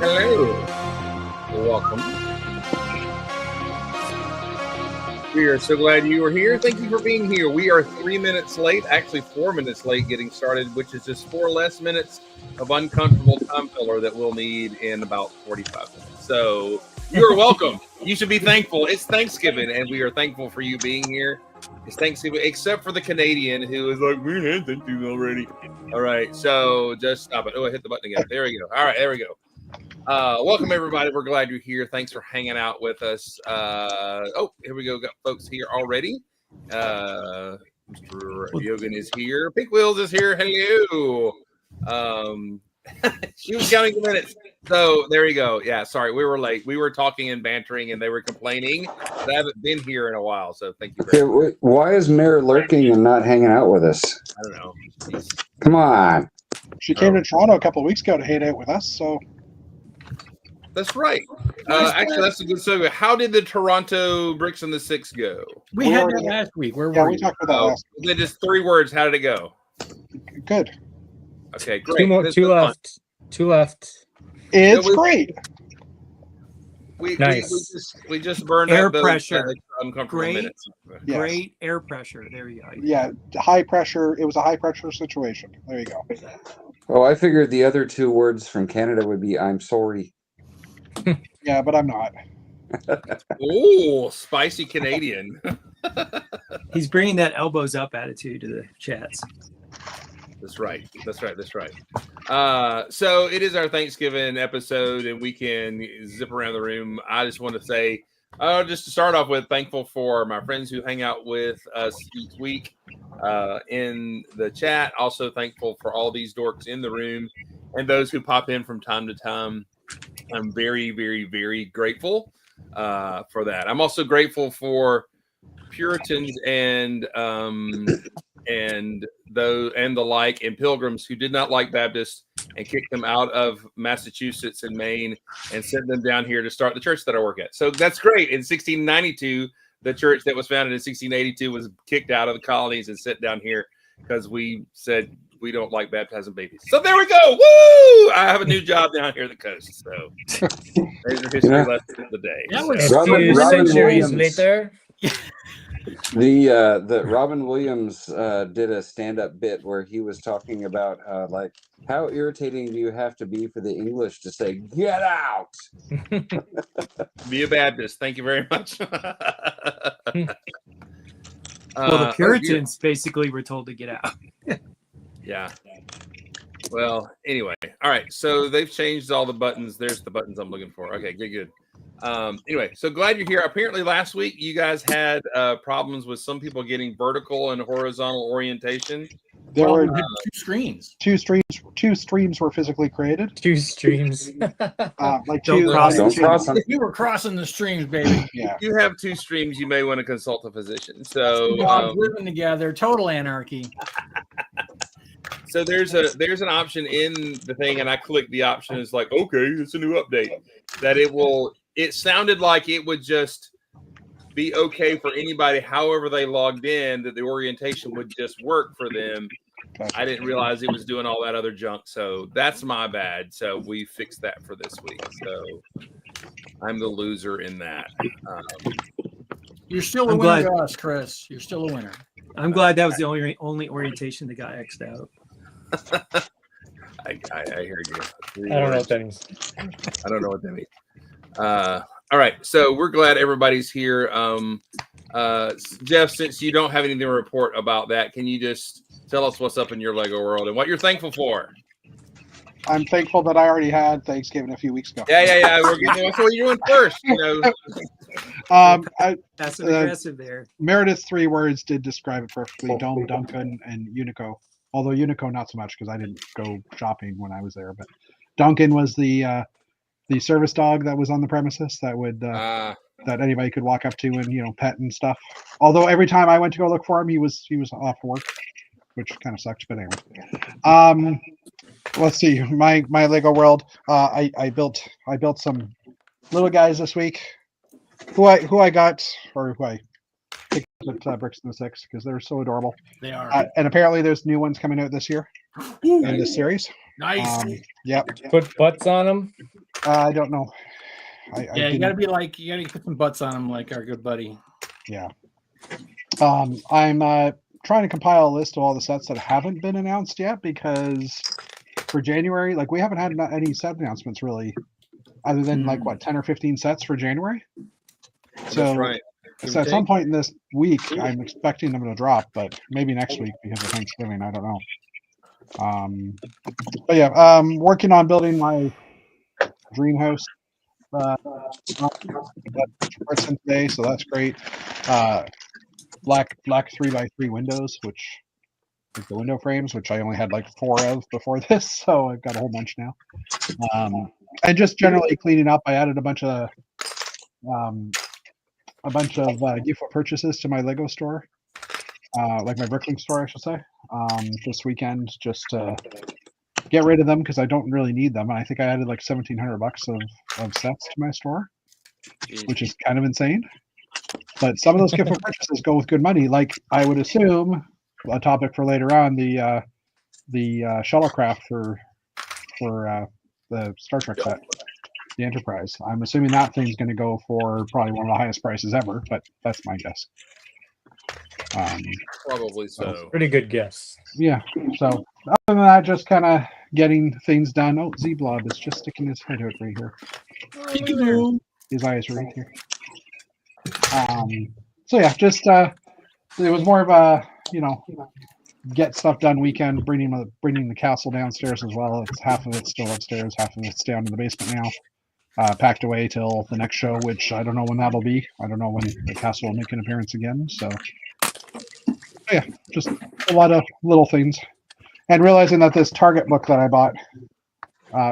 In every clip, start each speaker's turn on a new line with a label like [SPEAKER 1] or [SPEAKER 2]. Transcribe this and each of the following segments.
[SPEAKER 1] Hello. Welcome. We are so glad you are here. Thank you for being here. We are 3 minutes late, actually 4 minutes late getting started, which is just 4 less minutes of uncomfortable time filler that we'll need in about 45 minutes. So you're welcome. You should be thankful. It's Thanksgiving, and we are thankful for you being here. It's Thanksgiving, except for the Canadian who is like, we had Thanksgiving already. All right, so just stop it. Oh, I hit the button again. There we go. All right, there we go. Welcome everybody. We're glad you're here. Thanks for hanging out with us. Here we go. Got folks here already. Mr. Yogan is here. Pink Wheels is here. Hello. She was counting the minutes. So there you go. Yeah, sorry, we were late. We were talking and bantering, and they were complaining. But I haven't been here in a while, so thank you very much.
[SPEAKER 2] Why is Mary lurking and not hanging out with us?
[SPEAKER 1] I don't know.
[SPEAKER 2] Come on.
[SPEAKER 3] She came to Toronto a couple of weeks ago to hang out with us, so.
[SPEAKER 1] That's right. Actually, that's a good segue. How did the Toronto Bricks and the Six go?
[SPEAKER 4] We had that last week. Where
[SPEAKER 3] Yeah,
[SPEAKER 4] were
[SPEAKER 3] we
[SPEAKER 4] you?
[SPEAKER 3] talked about that last
[SPEAKER 1] Then just 3 words. How did it go?
[SPEAKER 3] week. Good.
[SPEAKER 1] Okay, great.
[SPEAKER 5] Two left. Two left.
[SPEAKER 3] It's
[SPEAKER 1] we-
[SPEAKER 3] great.
[SPEAKER 5] Nice.
[SPEAKER 1] We just burned
[SPEAKER 4] Air
[SPEAKER 1] up those
[SPEAKER 4] pressure.
[SPEAKER 1] uncomfortable
[SPEAKER 4] Great.
[SPEAKER 1] minutes.
[SPEAKER 3] Yes.
[SPEAKER 4] Great air pressure. There you go.
[SPEAKER 3] Yeah, high pressure. It was a high pressure situation. There you go.
[SPEAKER 2] Oh, I figured the other 2 words from Canada would be "I'm sorry."
[SPEAKER 3] Yeah, but I'm not.
[SPEAKER 1] Oh, spicy Canadian.
[SPEAKER 4] He's bringing that elbows up attitude to the chats.
[SPEAKER 1] That's right. So it is our Thanksgiving episode, and we can zip around the room. I just want to say, just to start off with, thankful for my friends who hang out with us each week in the chat. Also thankful for all these dorks in the room and those who pop in from time to time. I'm very, very, very grateful for that. I'm also grateful for Puritans and the like, and Pilgrims who did not like Baptists and kicked them out of Massachusetts and Maine and sent them down here to start the church that I work at. So that's great. In 1692, the church that was founded in 1682 was kicked out of the colonies and sent down here because we said we don't like baptizing babies. So there we go. Woo! I have a new job down here at the coast. So there's your history lesson of the day.
[SPEAKER 4] That
[SPEAKER 1] So-
[SPEAKER 4] was
[SPEAKER 2] Robin
[SPEAKER 5] Centuries
[SPEAKER 2] Williams.
[SPEAKER 5] later.
[SPEAKER 2] The Robin Williams did a stand-up bit where he was talking about like how irritating do you have to be for the English to say "get out."
[SPEAKER 1] Be a Baptist. Thank you very much.
[SPEAKER 4] Well, the Puritans basically were told to get out.
[SPEAKER 1] Yeah. Well, anyway. All right. So they've changed all the buttons. There's the buttons I'm looking for. Okay, good. Anyway, so glad you're here. Apparently last week you guys had problems with some people getting vertical and horizontal orientation.
[SPEAKER 3] There
[SPEAKER 4] Well,
[SPEAKER 3] were
[SPEAKER 4] we had 2 screens.
[SPEAKER 3] two streams were physically created.
[SPEAKER 5] 2 streams.
[SPEAKER 3] Like
[SPEAKER 4] Don't
[SPEAKER 3] two.
[SPEAKER 4] cross
[SPEAKER 2] Don't cross them.
[SPEAKER 4] We were crossing the streams, baby.
[SPEAKER 3] Yeah.
[SPEAKER 1] If you have 2 streams, you may want to consult a physician. So
[SPEAKER 4] Dogs living together, total anarchy.
[SPEAKER 1] So there's an option in the thing, and I clicked the option. It's like, okay, it's a new update. That it sounded like it would just be okay for anybody, however they logged in, that the orientation would just work for them. I didn't realize it was doing all that other junk. So that's my bad. So we fixed that for this week. So I'm the loser in that.
[SPEAKER 4] You're still a I'm winner glad. to us, Chris. You're still a winner.
[SPEAKER 5] I'm glad that was the only orientation that got X'd out.
[SPEAKER 1] I hear you.
[SPEAKER 5] I don't know what that means.
[SPEAKER 1] I don't know what that means. All right, so we're glad everybody's here. Jeff, since you don't have anything to report about that, can you just tell us what's up in your Lego world and what you're thankful for?
[SPEAKER 3] I'm thankful that I already had Thanksgiving a few weeks ago.
[SPEAKER 1] Yeah. We're getting that's what you're doing first.
[SPEAKER 4] That's aggressive there.
[SPEAKER 3] Meredith's 3 words did describe it perfectly. Dome, Duncan, and Unico. Although Unico not so much because I didn't go shopping when I was there. But Duncan was the service dog that was on the premises that would that anybody could walk up to and pet and stuff. Although every time I went to go look for him, he was off work, which kind of sucked. But anyway, let's see. My Lego world. I built some little guys this week. Who I got or who I picked at Bricks and the Six because they're so adorable.
[SPEAKER 4] They are.
[SPEAKER 3] And apparently there's new ones coming out this year in this series.
[SPEAKER 4] Nice.
[SPEAKER 3] Yep.
[SPEAKER 5] Put butts on them.
[SPEAKER 3] I don't know. I
[SPEAKER 4] Yeah, you
[SPEAKER 3] didn't-
[SPEAKER 4] gotta be like, you gotta put some butts on them, like our good buddy.
[SPEAKER 3] Yeah. I'm trying to compile a list of all the sets that haven't been announced yet because for January, like we haven't had any set announcements really, other than like what 10 or 15 sets for January. So,
[SPEAKER 1] That's right.
[SPEAKER 3] so at some point in this week, I'm expecting them to drop, but maybe next week because of Thanksgiving. I don't know. But yeah, working on building my dream house. Person today, so that's great. Black 3x3 windows, which like the window frames, which I only had like 4 of before this, so I've got a whole bunch now. And just generally cleaning up. I added a bunch of gift purchases to my Lego store, like my Bricklink store, I should say, this weekend, just to get rid of them because I don't really need them. And I think I added like $1,700 of sets to my store, which is kind of insane. But some of those gift purchases go with good money. Like I would assume, a topic for later on, the shuttlecraft for the Star Trek set, the Enterprise. I'm assuming that thing's going to go for probably one of the highest prices ever, but that's my guess.
[SPEAKER 1] Probably so.
[SPEAKER 5] Pretty good guess.
[SPEAKER 3] Yeah. So other than that, just kind of getting things done. Oh, Z-Blob is just sticking his head out right here.
[SPEAKER 4] Peekaboo.
[SPEAKER 3] His eyes are right here. So yeah, just it was more of a get stuff done weekend, bringing the castle downstairs as well. It's half of it's still upstairs, half of it's down in the basement now. Packed away till the next show, which I don't know when that'll be. I don't know when the castle will make an appearance again. So yeah, just a lot of little things, and realizing that this Target book that I bought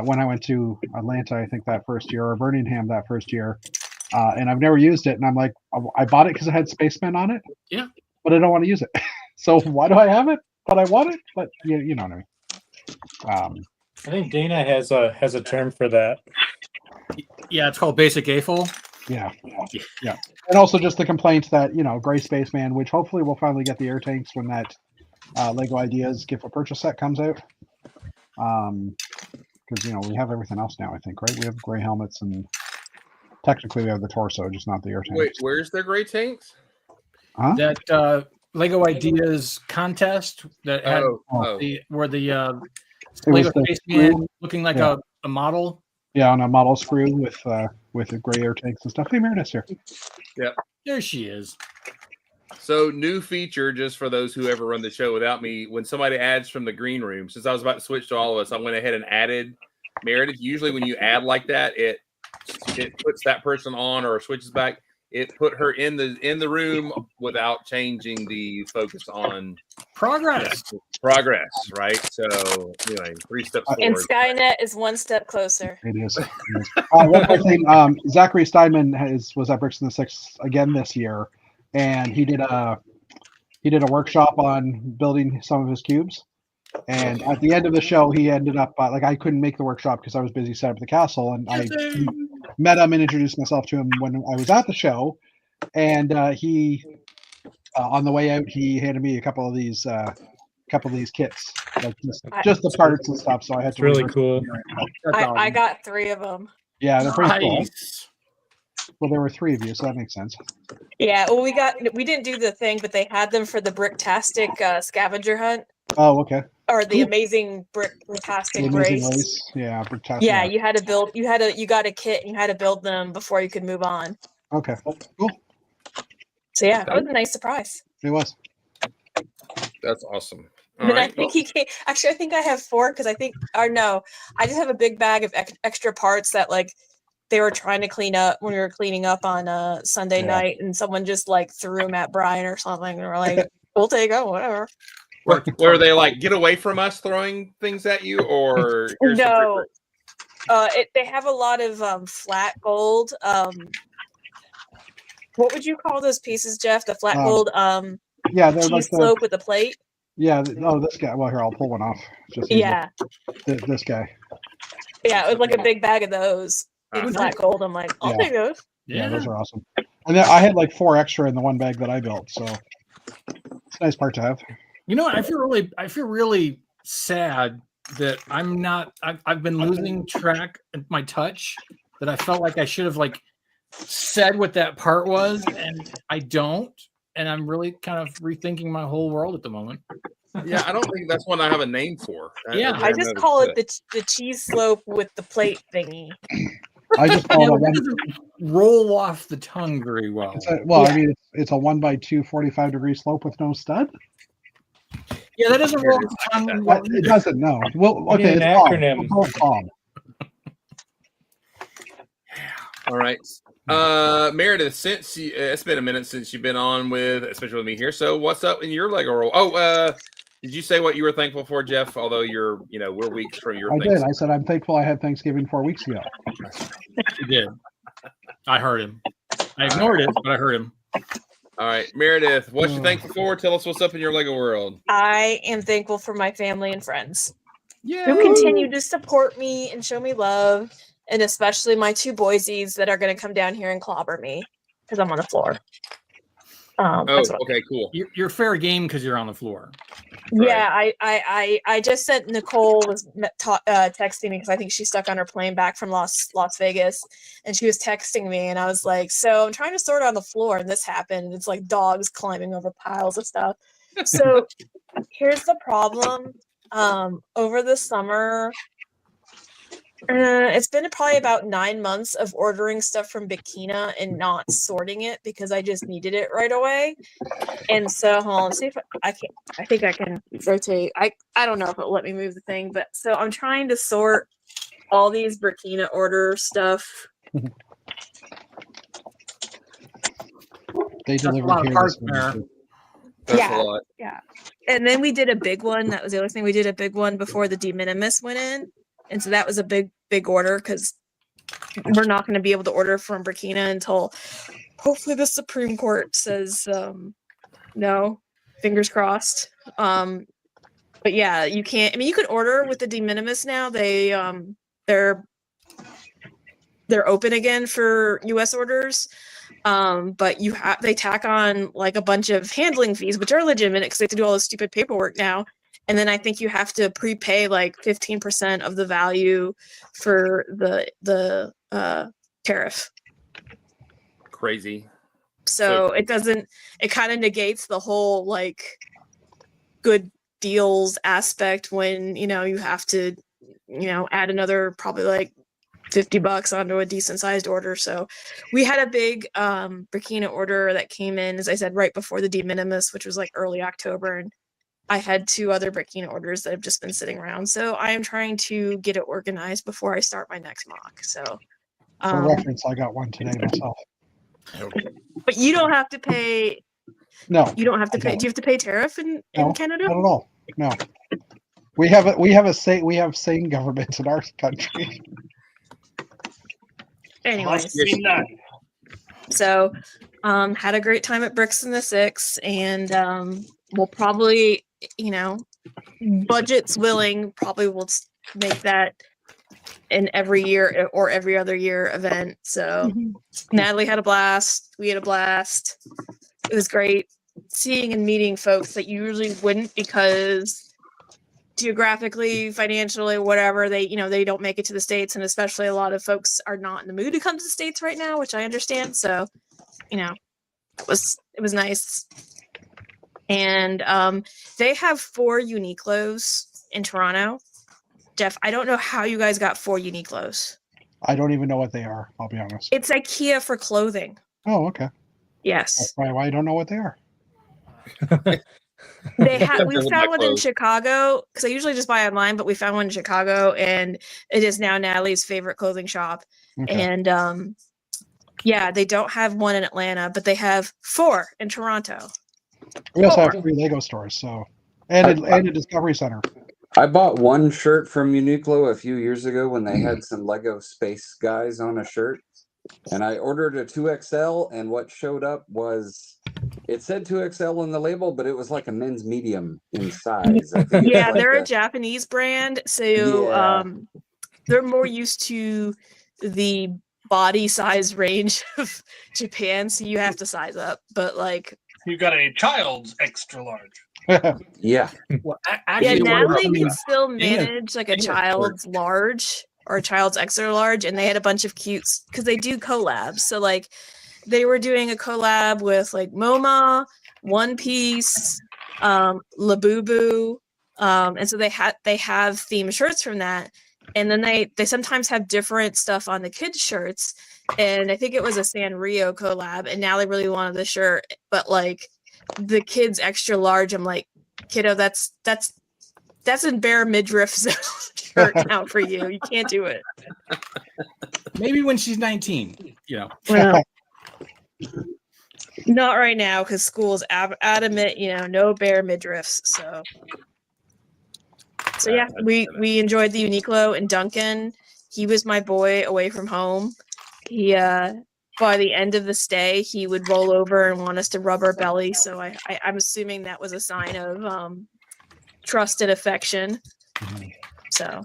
[SPEAKER 3] when I went to Atlanta, I think that first year, or Birmingham that first year. And I've never used it, and I'm like, I bought it because it had Spacemen on it.
[SPEAKER 4] Yeah.
[SPEAKER 3] But I don't want to use it. So why do I have it? But I want it. But you know what I mean.
[SPEAKER 5] I think Dana has a term for that.
[SPEAKER 4] Yeah, it's called Basic AFOL.
[SPEAKER 3] Yeah. And also just the complaint that Gray Spaceman, which hopefully we'll finally get the air tanks when that Lego Ideas gift for purchase set comes out. Because we have everything else now. I think, right? We have gray helmets and. Technically, we have the torso, just not the air tank.
[SPEAKER 1] Wait, where's the gray tanks?
[SPEAKER 3] Huh?
[SPEAKER 4] That Lego Ideas contest that had where the Lego
[SPEAKER 3] the
[SPEAKER 4] Spaceman
[SPEAKER 3] screw.
[SPEAKER 4] looking like
[SPEAKER 3] Yeah.
[SPEAKER 4] a model.
[SPEAKER 3] Yeah, on a model screw with the gray air tanks and stuff. Hey, Meredith's here.
[SPEAKER 4] There she is.
[SPEAKER 1] So, new feature just for those who ever run the show without me. When somebody adds from the green room, since I was about to switch to all of us, I went ahead and added Meredith. Usually, when you add like that, it puts that person on or switches back. It put her in the room without changing the focus on
[SPEAKER 4] Progress.
[SPEAKER 1] progress, right? So anyway, 3 steps
[SPEAKER 6] And
[SPEAKER 1] forward.
[SPEAKER 6] Skynet is one step closer.
[SPEAKER 3] It is. One more thing. Zachary Steinman was at Bricks in the Six again this year, and he did a workshop on building some of his cubes. And at the end of the show, he ended up I couldn't make the workshop because I was busy setting up the castle, and I met him and introduced myself to him when I was at the show. And he, on the way out, he handed me a couple of these kits, like just the parts and stuff. So I had to.
[SPEAKER 5] It's really cool.
[SPEAKER 6] I got 3 of them.
[SPEAKER 3] Yeah, they're pretty cool.
[SPEAKER 4] Nice.
[SPEAKER 3] Well, there were 3 of you, so that makes sense.
[SPEAKER 6] Yeah, well, we didn't do the thing, but they had them for the Bricktastic scavenger hunt,
[SPEAKER 3] Oh, okay.
[SPEAKER 6] or the
[SPEAKER 3] Cool.
[SPEAKER 6] amazing
[SPEAKER 3] The
[SPEAKER 6] Bricktastic
[SPEAKER 3] Amazing
[SPEAKER 6] race.
[SPEAKER 3] Race. Yeah, Bricktastic.
[SPEAKER 6] Yeah, you had to build. You got a kit, and you had to build them before you could move on.
[SPEAKER 3] Okay. Cool.
[SPEAKER 6] So yeah, that was a nice surprise.
[SPEAKER 3] It was.
[SPEAKER 1] That's awesome. All
[SPEAKER 6] And then I
[SPEAKER 1] right.
[SPEAKER 6] think he came. Actually, I think I have 4 because I just have a big bag of extra parts that they were trying to clean up when we were cleaning up on Sunday night, and someone just threw them at Brian or something, and we're like, "We'll take them, whatever."
[SPEAKER 1] Were they like, get away from us throwing things at you, or here's some
[SPEAKER 6] No.
[SPEAKER 1] free
[SPEAKER 6] They have a lot of flat gold. What would you call those pieces, Jeff? The flat gold
[SPEAKER 3] Yeah, they're
[SPEAKER 6] cheese
[SPEAKER 3] like
[SPEAKER 6] slope with the plate.
[SPEAKER 3] Yeah. This guy. Well, here I'll pull one off. Just easier.
[SPEAKER 6] Yeah,
[SPEAKER 3] This guy.
[SPEAKER 6] yeah. It was like a big bag of those in
[SPEAKER 1] Ah.
[SPEAKER 6] flat gold. I'm like, I'll
[SPEAKER 3] Yeah.
[SPEAKER 6] take those.
[SPEAKER 3] Yeah, those are awesome. And then I had 4 extra in the one bag that I built, so it's a nice part to have.
[SPEAKER 4] You know, I feel really sad that I'm not. I've been losing track of my touch. That I felt like I should have like said what that part was, and I don't. And I'm really kind of rethinking my whole world at the moment.
[SPEAKER 1] Yeah, I don't think that's one I have a name for.
[SPEAKER 4] Yeah.
[SPEAKER 6] I just call it the cheese slope with the plate thingy.
[SPEAKER 3] I just call
[SPEAKER 4] Yeah,
[SPEAKER 3] it a
[SPEAKER 4] it
[SPEAKER 3] one.
[SPEAKER 4] doesn't roll off the tongue very well.
[SPEAKER 3] I mean, it's a 1x2 45-degree slope with no stud.
[SPEAKER 4] Yeah, that doesn't roll off the tongue.
[SPEAKER 3] Well, it doesn't. No. Well, okay,
[SPEAKER 7] Need
[SPEAKER 3] it's
[SPEAKER 7] an
[SPEAKER 3] calm.
[SPEAKER 7] acronym.
[SPEAKER 3] We'll call it calm.
[SPEAKER 1] All right. Meredith, since it's been a minute since you've been on with, especially with me here. So what's up in your Lego roll? Oh, did you say what you were thankful for, Jeff? Although we're weeks from your
[SPEAKER 3] I
[SPEAKER 1] things.
[SPEAKER 3] did. I said I'm thankful I had Thanksgiving 4 weeks ago.
[SPEAKER 4] He did. I heard him. I ignored it, but I heard him.
[SPEAKER 1] All right, Meredith, what you thankful for? Tell us what's up in your Lego world.
[SPEAKER 6] I am thankful for my family and friends
[SPEAKER 4] Yeah.
[SPEAKER 6] who continue to support me and show me love, and especially my 2 boysies that are going to come down here and clobber me because I'm on the floor.
[SPEAKER 1] Oh,
[SPEAKER 6] That's what
[SPEAKER 1] okay, cool.
[SPEAKER 4] You're fair game because you're on the floor.
[SPEAKER 6] Yeah, I just sent Nicole was texting me because I think she's stuck on her plane back from Las Vegas, and she was texting me, and I was like, so I'm trying to sort on the floor, and this happened, and it's like dogs climbing over piles of stuff. So here's the problem. Over the summer, it's been probably about 9 months of ordering stuff from Bikina and not sorting it because I just needed it right away. And so, hold on, let's see if I can. I think I can rotate. I don't know if it'll let me move the thing, but so I'm trying to sort all these Burkina order stuff.
[SPEAKER 3] They
[SPEAKER 4] That's a
[SPEAKER 3] delivered
[SPEAKER 4] lot of
[SPEAKER 3] here
[SPEAKER 4] parts
[SPEAKER 3] this morning,
[SPEAKER 4] there.
[SPEAKER 3] too.
[SPEAKER 1] That's
[SPEAKER 6] Yeah.
[SPEAKER 1] a lot.
[SPEAKER 6] Yeah. And then we did a big one. That was the other thing. We did a big one before the de minimis went in. And so that was a big order because we're not going to be able to order from Burkina until hopefully the Supreme Court says no. Fingers crossed. But yeah, you can't. I mean, you can order with the de minimis now. They're open again for U.S. orders. But they tack on like a bunch of handling fees, which are legitimate because they have to do all this stupid paperwork now. And then I think you have to prepay like 15% of the value for the tariff.
[SPEAKER 1] Crazy.
[SPEAKER 6] So it kind of negates the whole like good deals aspect when, you have to, add another probably like $50 onto a decent sized order. So we had a big Burkina order that came in, as I said, right before the de minimis, which was like early October. And I had 2 other Burkina orders that have just been sitting around. So I am trying to get it organized before I start my next mock. So
[SPEAKER 3] For reference, I got one today myself.
[SPEAKER 6] but you don't have to pay.
[SPEAKER 3] No,
[SPEAKER 6] You don't have to
[SPEAKER 3] I
[SPEAKER 6] pay.
[SPEAKER 3] don't.
[SPEAKER 6] Do you have to pay tariff in
[SPEAKER 3] No,
[SPEAKER 6] Canada?
[SPEAKER 3] not at all. No. We have sane governments in our country.
[SPEAKER 6] Anyways,
[SPEAKER 7] Must be none.
[SPEAKER 6] so had a great time at Bricks in the Six, and we'll probably, budgets willing, probably will make that an every year or every other year event. So Natalie had a blast. We had a blast. It was great seeing and meeting folks that you usually wouldn't because geographically, financially, whatever, they don't make it to the States, and especially a lot of folks are not in the mood to come to the States right now, which I understand. So, it was nice. And they have 4 Uniqlos in Toronto. Jeff, I don't know how you guys got 4 Uniqlos.
[SPEAKER 3] I don't even know what they are. I'll be honest.
[SPEAKER 6] It's IKEA for clothing.
[SPEAKER 3] Oh, okay.
[SPEAKER 6] Yes.
[SPEAKER 3] That's probably why I don't know what they are.
[SPEAKER 6] We found one in
[SPEAKER 1] clothes.
[SPEAKER 6] Chicago because I usually just buy online, but we found one in Chicago, and it is now Natalie's favorite clothing shop.
[SPEAKER 3] Okay.
[SPEAKER 6] And they don't have one in Atlanta, but they have 4 in Toronto.
[SPEAKER 3] We also have 3 Lego stores, so and a Discovery Center.
[SPEAKER 2] I bought one shirt from Uniqlo a few years ago when they had some Lego Space Guys on a shirt. And I ordered a 2XL, and what showed up was, it said 2XL in the label, but it was like a men's medium in size. I think
[SPEAKER 6] Yeah,
[SPEAKER 2] it's like
[SPEAKER 6] they're a Japanese brand, so they're more used to the body size range of Japan, so you have to size up. But like,
[SPEAKER 7] You got a child's extra large.
[SPEAKER 2] Yeah.
[SPEAKER 4] Well,
[SPEAKER 6] Yeah,
[SPEAKER 4] actually, one of
[SPEAKER 6] Natalie
[SPEAKER 4] the-
[SPEAKER 6] can still
[SPEAKER 4] Dana-
[SPEAKER 6] manage like a
[SPEAKER 4] Dana's
[SPEAKER 6] child's large or a child's extra large, and they had a bunch of cutes because they do collabs. So like they were doing a collab with like MoMA, One Piece, Labubu, and so they have themed shirts from that, and then they sometimes have different stuff on the kids' shirts. And I think it was a Sanrio collab, and Natalie really wanted the shirt, but like the kids extra large, I'm like, kiddo, that's a bare midriff shirt now for you. You can't do it.
[SPEAKER 4] maybe when she's 19, you know.
[SPEAKER 6] Well, not right now because school's adamant, no bare midriffs. So yeah, we enjoyed the Uniqlo, and Duncan, he was my boy away from home. He by the end of the stay, he would roll over and want us to rub our belly. So I'm assuming that was a sign of trust and affection. So,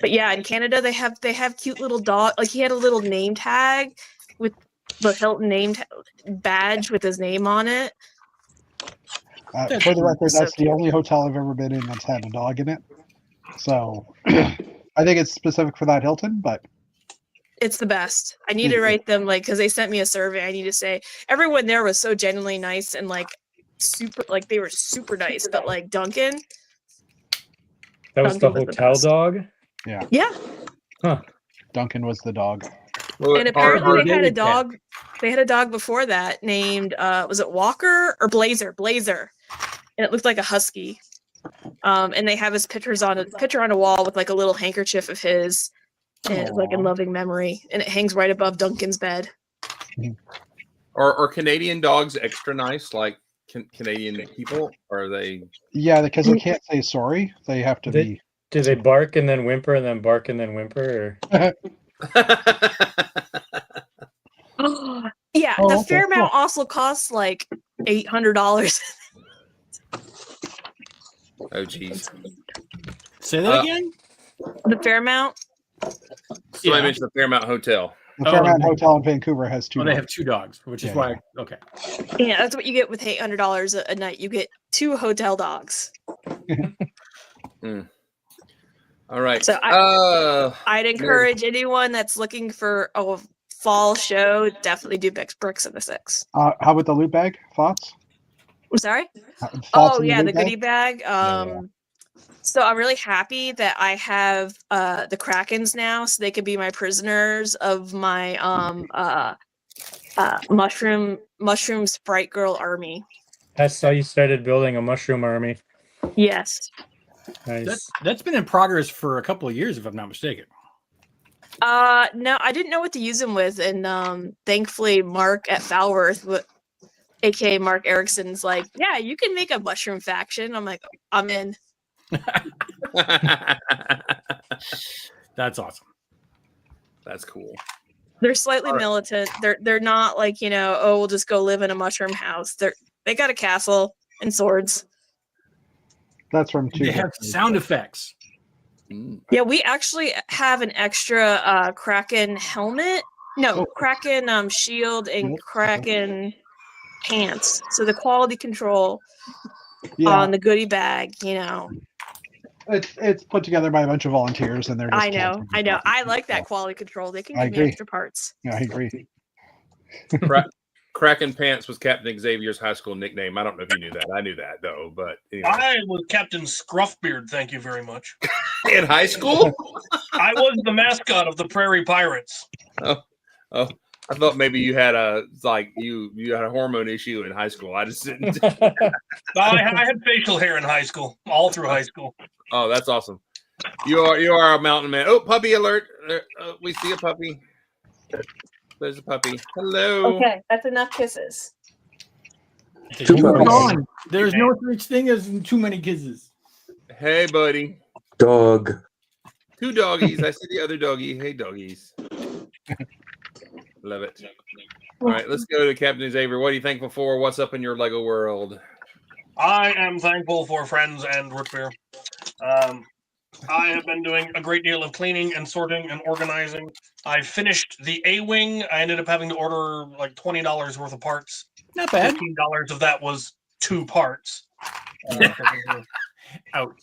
[SPEAKER 6] but yeah, in Canada they have cute little dog. Like he had a little name tag with the Hilton name badge with his name on it.
[SPEAKER 3] For the record,
[SPEAKER 6] So
[SPEAKER 3] that's the only hotel I've ever been in that's had a dog in it. So I think it's specific for that Hilton, but
[SPEAKER 6] It's the best. I need to write them because they sent me a survey. I need to say everyone there was so genuinely nice and super, they were super nice. But like Duncan,
[SPEAKER 5] That was the
[SPEAKER 6] Duncan was the
[SPEAKER 5] hotel
[SPEAKER 6] best.
[SPEAKER 5] dog.
[SPEAKER 6] Yeah,
[SPEAKER 3] Duncan was the dog.
[SPEAKER 1] Well,
[SPEAKER 6] and apparently they had a dog. They had a dog before that named was it Walker or Blazer? Blazer, and it looked like a husky. And they have his picture on a wall with like a little handkerchief of his. And it's like in loving memory, and it hangs right above Duncan's bed.
[SPEAKER 1] Are Canadian dogs extra nice, like Canadian people? Or are they?
[SPEAKER 3] Yeah, because they can't say sorry. They have to be.
[SPEAKER 5] Do they bark and then whimper and then bark and then whimper? Or...
[SPEAKER 6] Yeah,
[SPEAKER 3] Oh,
[SPEAKER 6] the
[SPEAKER 3] okay,
[SPEAKER 6] Fairmount
[SPEAKER 3] cool.
[SPEAKER 6] also costs like $800.
[SPEAKER 1] Oh, geez.
[SPEAKER 4] Say that again.
[SPEAKER 6] The Fairmount.
[SPEAKER 1] Somebody
[SPEAKER 4] Yeah.
[SPEAKER 1] mentioned the Fairmount Hotel.
[SPEAKER 3] The Fairmount Hotel in Vancouver has two.
[SPEAKER 4] Oh, they
[SPEAKER 3] dogs.
[SPEAKER 4] have 2 dogs, which is
[SPEAKER 3] Yeah,
[SPEAKER 4] why. Okay.
[SPEAKER 6] Yeah, that's what you get with $800 a night. You get 2 hotel dogs.
[SPEAKER 1] All right.
[SPEAKER 6] So I'd encourage anyone that's looking for a fall show, definitely do Bricks of the Six.
[SPEAKER 3] How about the loot bag? Thoughts?
[SPEAKER 6] I'm sorry.
[SPEAKER 3] Thoughts
[SPEAKER 6] Oh
[SPEAKER 3] on
[SPEAKER 6] yeah,
[SPEAKER 3] loot
[SPEAKER 6] the goodie bag.
[SPEAKER 3] Yeah.
[SPEAKER 6] So I'm really happy that I have the Krakens now, so they could be my prisoners of my mushroom sprite girl army.
[SPEAKER 5] I saw you started building a mushroom army.
[SPEAKER 6] Yes.
[SPEAKER 5] Nice.
[SPEAKER 4] That's been in progress for a couple of years, if I'm not mistaken.
[SPEAKER 6] No, I didn't know what to use them with, and thankfully Mark at Falworth, aka Mark Erickson's like, yeah, you can make a mushroom faction. I'm like, I'm in.
[SPEAKER 4] That's awesome.
[SPEAKER 1] That's cool.
[SPEAKER 6] They're slightly
[SPEAKER 1] All right.
[SPEAKER 6] militant. They're not like, oh, we'll just go live in a mushroom house. They got a castle and swords.
[SPEAKER 3] That's from two.
[SPEAKER 4] They have sound effects.
[SPEAKER 6] Yeah, we actually have an extra Kraken helmet. No,
[SPEAKER 3] Oh.
[SPEAKER 6] Kraken shield and
[SPEAKER 3] Yep.
[SPEAKER 6] Kraken pants. So the quality control
[SPEAKER 3] Yeah,
[SPEAKER 6] on the goodie bag,
[SPEAKER 3] it's put together by a bunch of volunteers, and they're. Just
[SPEAKER 6] I know.
[SPEAKER 3] counting the
[SPEAKER 6] I like that
[SPEAKER 3] stuff.
[SPEAKER 6] quality control. They can
[SPEAKER 3] I
[SPEAKER 6] give me
[SPEAKER 3] agree.
[SPEAKER 6] extra parts.
[SPEAKER 3] Yeah, I agree.
[SPEAKER 1] Kraken Pants was Captain Xavier's high school nickname. I don't know if you knew that. I knew that though, but anyway.
[SPEAKER 7] I was Captain Scruffbeard, thank you very much.
[SPEAKER 1] In high school?
[SPEAKER 7] I was the mascot of the Prairie Pirates.
[SPEAKER 1] Oh, I thought maybe you had you had a hormone issue in high school. I just didn't.
[SPEAKER 7] I had facial hair in high school, all through high school.
[SPEAKER 1] Oh, that's awesome. You are a mountain man. Oh, puppy alert! We see a puppy. There's a puppy. Hello.
[SPEAKER 6] Okay, that's enough kisses.
[SPEAKER 2] Two
[SPEAKER 4] Moving
[SPEAKER 2] puppies.
[SPEAKER 4] on. There's no such thing as too many kisses.
[SPEAKER 1] Hey, buddy.
[SPEAKER 2] Dog.
[SPEAKER 1] 2 doggies. I see the other doggy. Hey, doggies. Love it. All right, let's go to Captain Xavier. What are you thankful for? What's up in your Lego world?
[SPEAKER 7] I am thankful for friends and root beer. I have been doing a great deal of cleaning and sorting and organizing. I finished the A-Wing. I ended up having to order like $20 worth of parts.
[SPEAKER 4] Not bad.
[SPEAKER 7] $15 of that was 2 parts.
[SPEAKER 4] Out.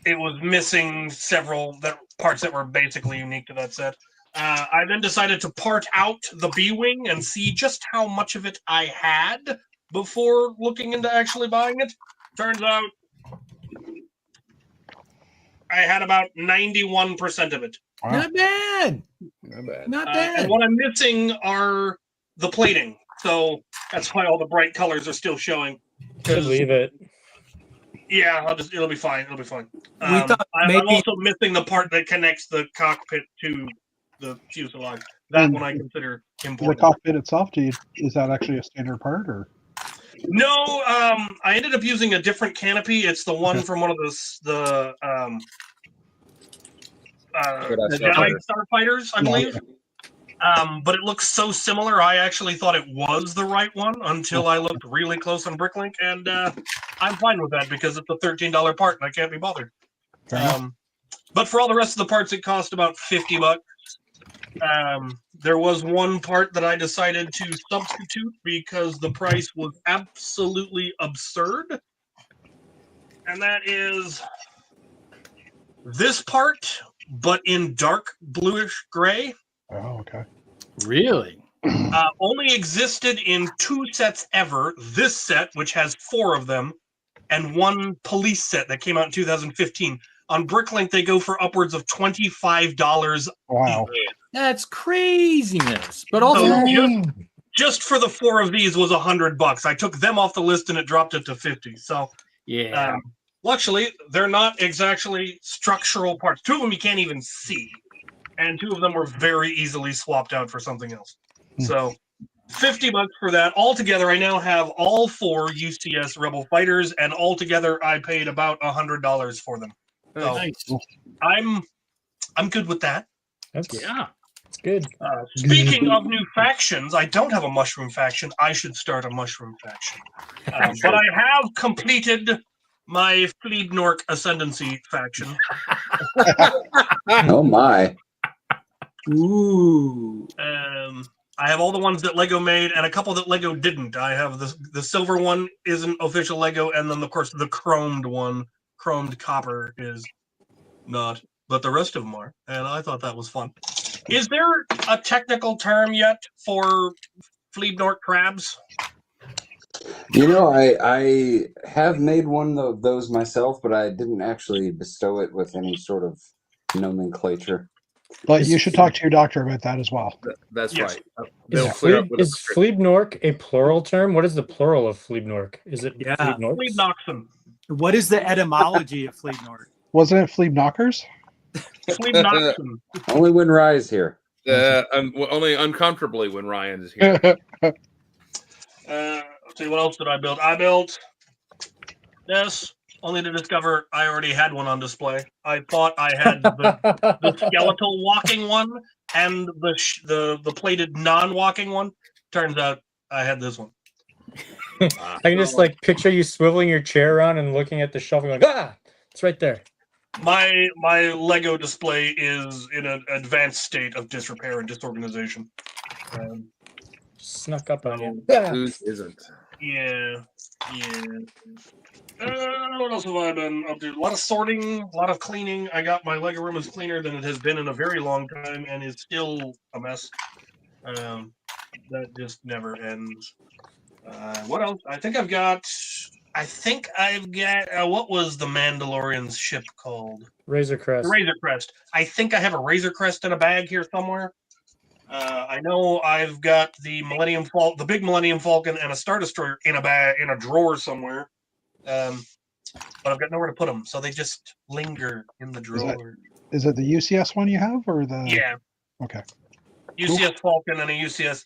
[SPEAKER 7] It was missing several parts that were basically unique to that set. I then decided to part out the B-Wing and see just how much of it I had before looking into actually buying it. Turns out I had about 91% of it.
[SPEAKER 3] Wow.
[SPEAKER 4] Not bad.
[SPEAKER 1] Not bad.
[SPEAKER 4] Not bad.
[SPEAKER 7] And what I'm missing are the plating. So that's why all the bright colors are still showing.
[SPEAKER 8] Just leave it.
[SPEAKER 7] Yeah, it'll be fine. It'll be fine.
[SPEAKER 5] We thought
[SPEAKER 7] I'm
[SPEAKER 5] maybe-
[SPEAKER 7] also missing the part that connects the cockpit to the fuselage. That one I consider
[SPEAKER 3] The
[SPEAKER 7] important.
[SPEAKER 3] cockpit itself, is that actually a standard part or?
[SPEAKER 7] No, I ended up using a different canopy. It's the one from one of the Jedi Starfighters, I believe. But it looks so similar. I actually thought it was the right one until I looked really close on Bricklink, and I'm fine with that because it's a $13 part and I can't be bothered. But for all the rest of the parts, it cost about $50. There was one part that I decided to substitute because the price was absolutely absurd, and that is this part, but in dark bluish gray.
[SPEAKER 3] Oh, okay.
[SPEAKER 4] Really?
[SPEAKER 7] Only existed in 2 sets ever. This set, which has 4 of them, and one police set that came out in 2015. On Bricklink, they go for upwards of $25.
[SPEAKER 3] Wow.
[SPEAKER 4] That's craziness. But also,
[SPEAKER 7] So just for the 4 of these was $100. I took them off the list and it dropped it to 50. So
[SPEAKER 4] yeah.
[SPEAKER 7] luckily, they're not exactly structural parts. 2 of them you can't even see, and 2 of them were very easily swapped out for something else. So $50 for that. Altogether, I now have all 4 UCS Rebel fighters, and altogether, I paid about $100 for them. So
[SPEAKER 4] Nice.
[SPEAKER 7] I'm good with that.
[SPEAKER 4] Yeah.
[SPEAKER 8] It's good.
[SPEAKER 7] Speaking of new factions, I don't have a mushroom faction. I should start a mushroom faction. But I have completed my Fleednork Ascendancy faction.
[SPEAKER 2] Oh my.
[SPEAKER 5] Ooh.
[SPEAKER 7] I have all the ones that Lego made and a couple that Lego didn't. I have the silver one isn't official Lego, and then of course the chromed one, chromed copper, is not. But the rest of them are, and I thought that was fun. Is there a technical term yet for Fleednork crabs?
[SPEAKER 2] You know, I have made one of those myself, but I didn't actually bestow it with any sort of nomenclature.
[SPEAKER 3] But you should talk to your doctor about that as well.
[SPEAKER 1] That's
[SPEAKER 7] Yes.
[SPEAKER 1] right.
[SPEAKER 8] Is,
[SPEAKER 1] They'll clear up with a
[SPEAKER 8] is
[SPEAKER 1] prescription.
[SPEAKER 8] Fleebnork a plural term? What is the plural of Fleebnork? Is it
[SPEAKER 5] Yeah.
[SPEAKER 8] Fleebnorks?
[SPEAKER 7] Fleednoxen.
[SPEAKER 5] What is the etymology of Fleetnord?
[SPEAKER 3] Wasn't it Fleeb Knockers?
[SPEAKER 7] Fleednoxen.
[SPEAKER 2] Only when Rye's here.
[SPEAKER 1] Only uncomfortably when Ryan is here.
[SPEAKER 7] Let's see, what else did I build? I built this, only to discover I already had one on display. I thought I had the skeletal walking one and the plated non-walking one. Turns out I had this one.
[SPEAKER 8] I can just like picture you swiveling your chair around and looking at the shelf and going, ah, it's right there.
[SPEAKER 7] My Lego display is in an advanced state of disrepair and disorganization.
[SPEAKER 8] Snuck up on you.
[SPEAKER 1] Whose isn't?
[SPEAKER 7] Yeah. What else have I been up to? A lot of sorting, a lot of cleaning. I got my Lego room is cleaner than it has been in a very long time, and is still a mess. That just never ends. What else? I think I've got. What was the Mandalorian's ship called?
[SPEAKER 8] Razor Crest.
[SPEAKER 7] Razor Crest. I think I have a Razor Crest in a bag here somewhere. I know I've got the the big Millennium Falcon, and a Star Destroyer in a bag in a drawer somewhere. But I've got nowhere to put them, so they just linger in the drawer.
[SPEAKER 3] Is it the UCS one you have or the?
[SPEAKER 7] Yeah.
[SPEAKER 3] Okay.
[SPEAKER 7] UCS Falcon and a UCS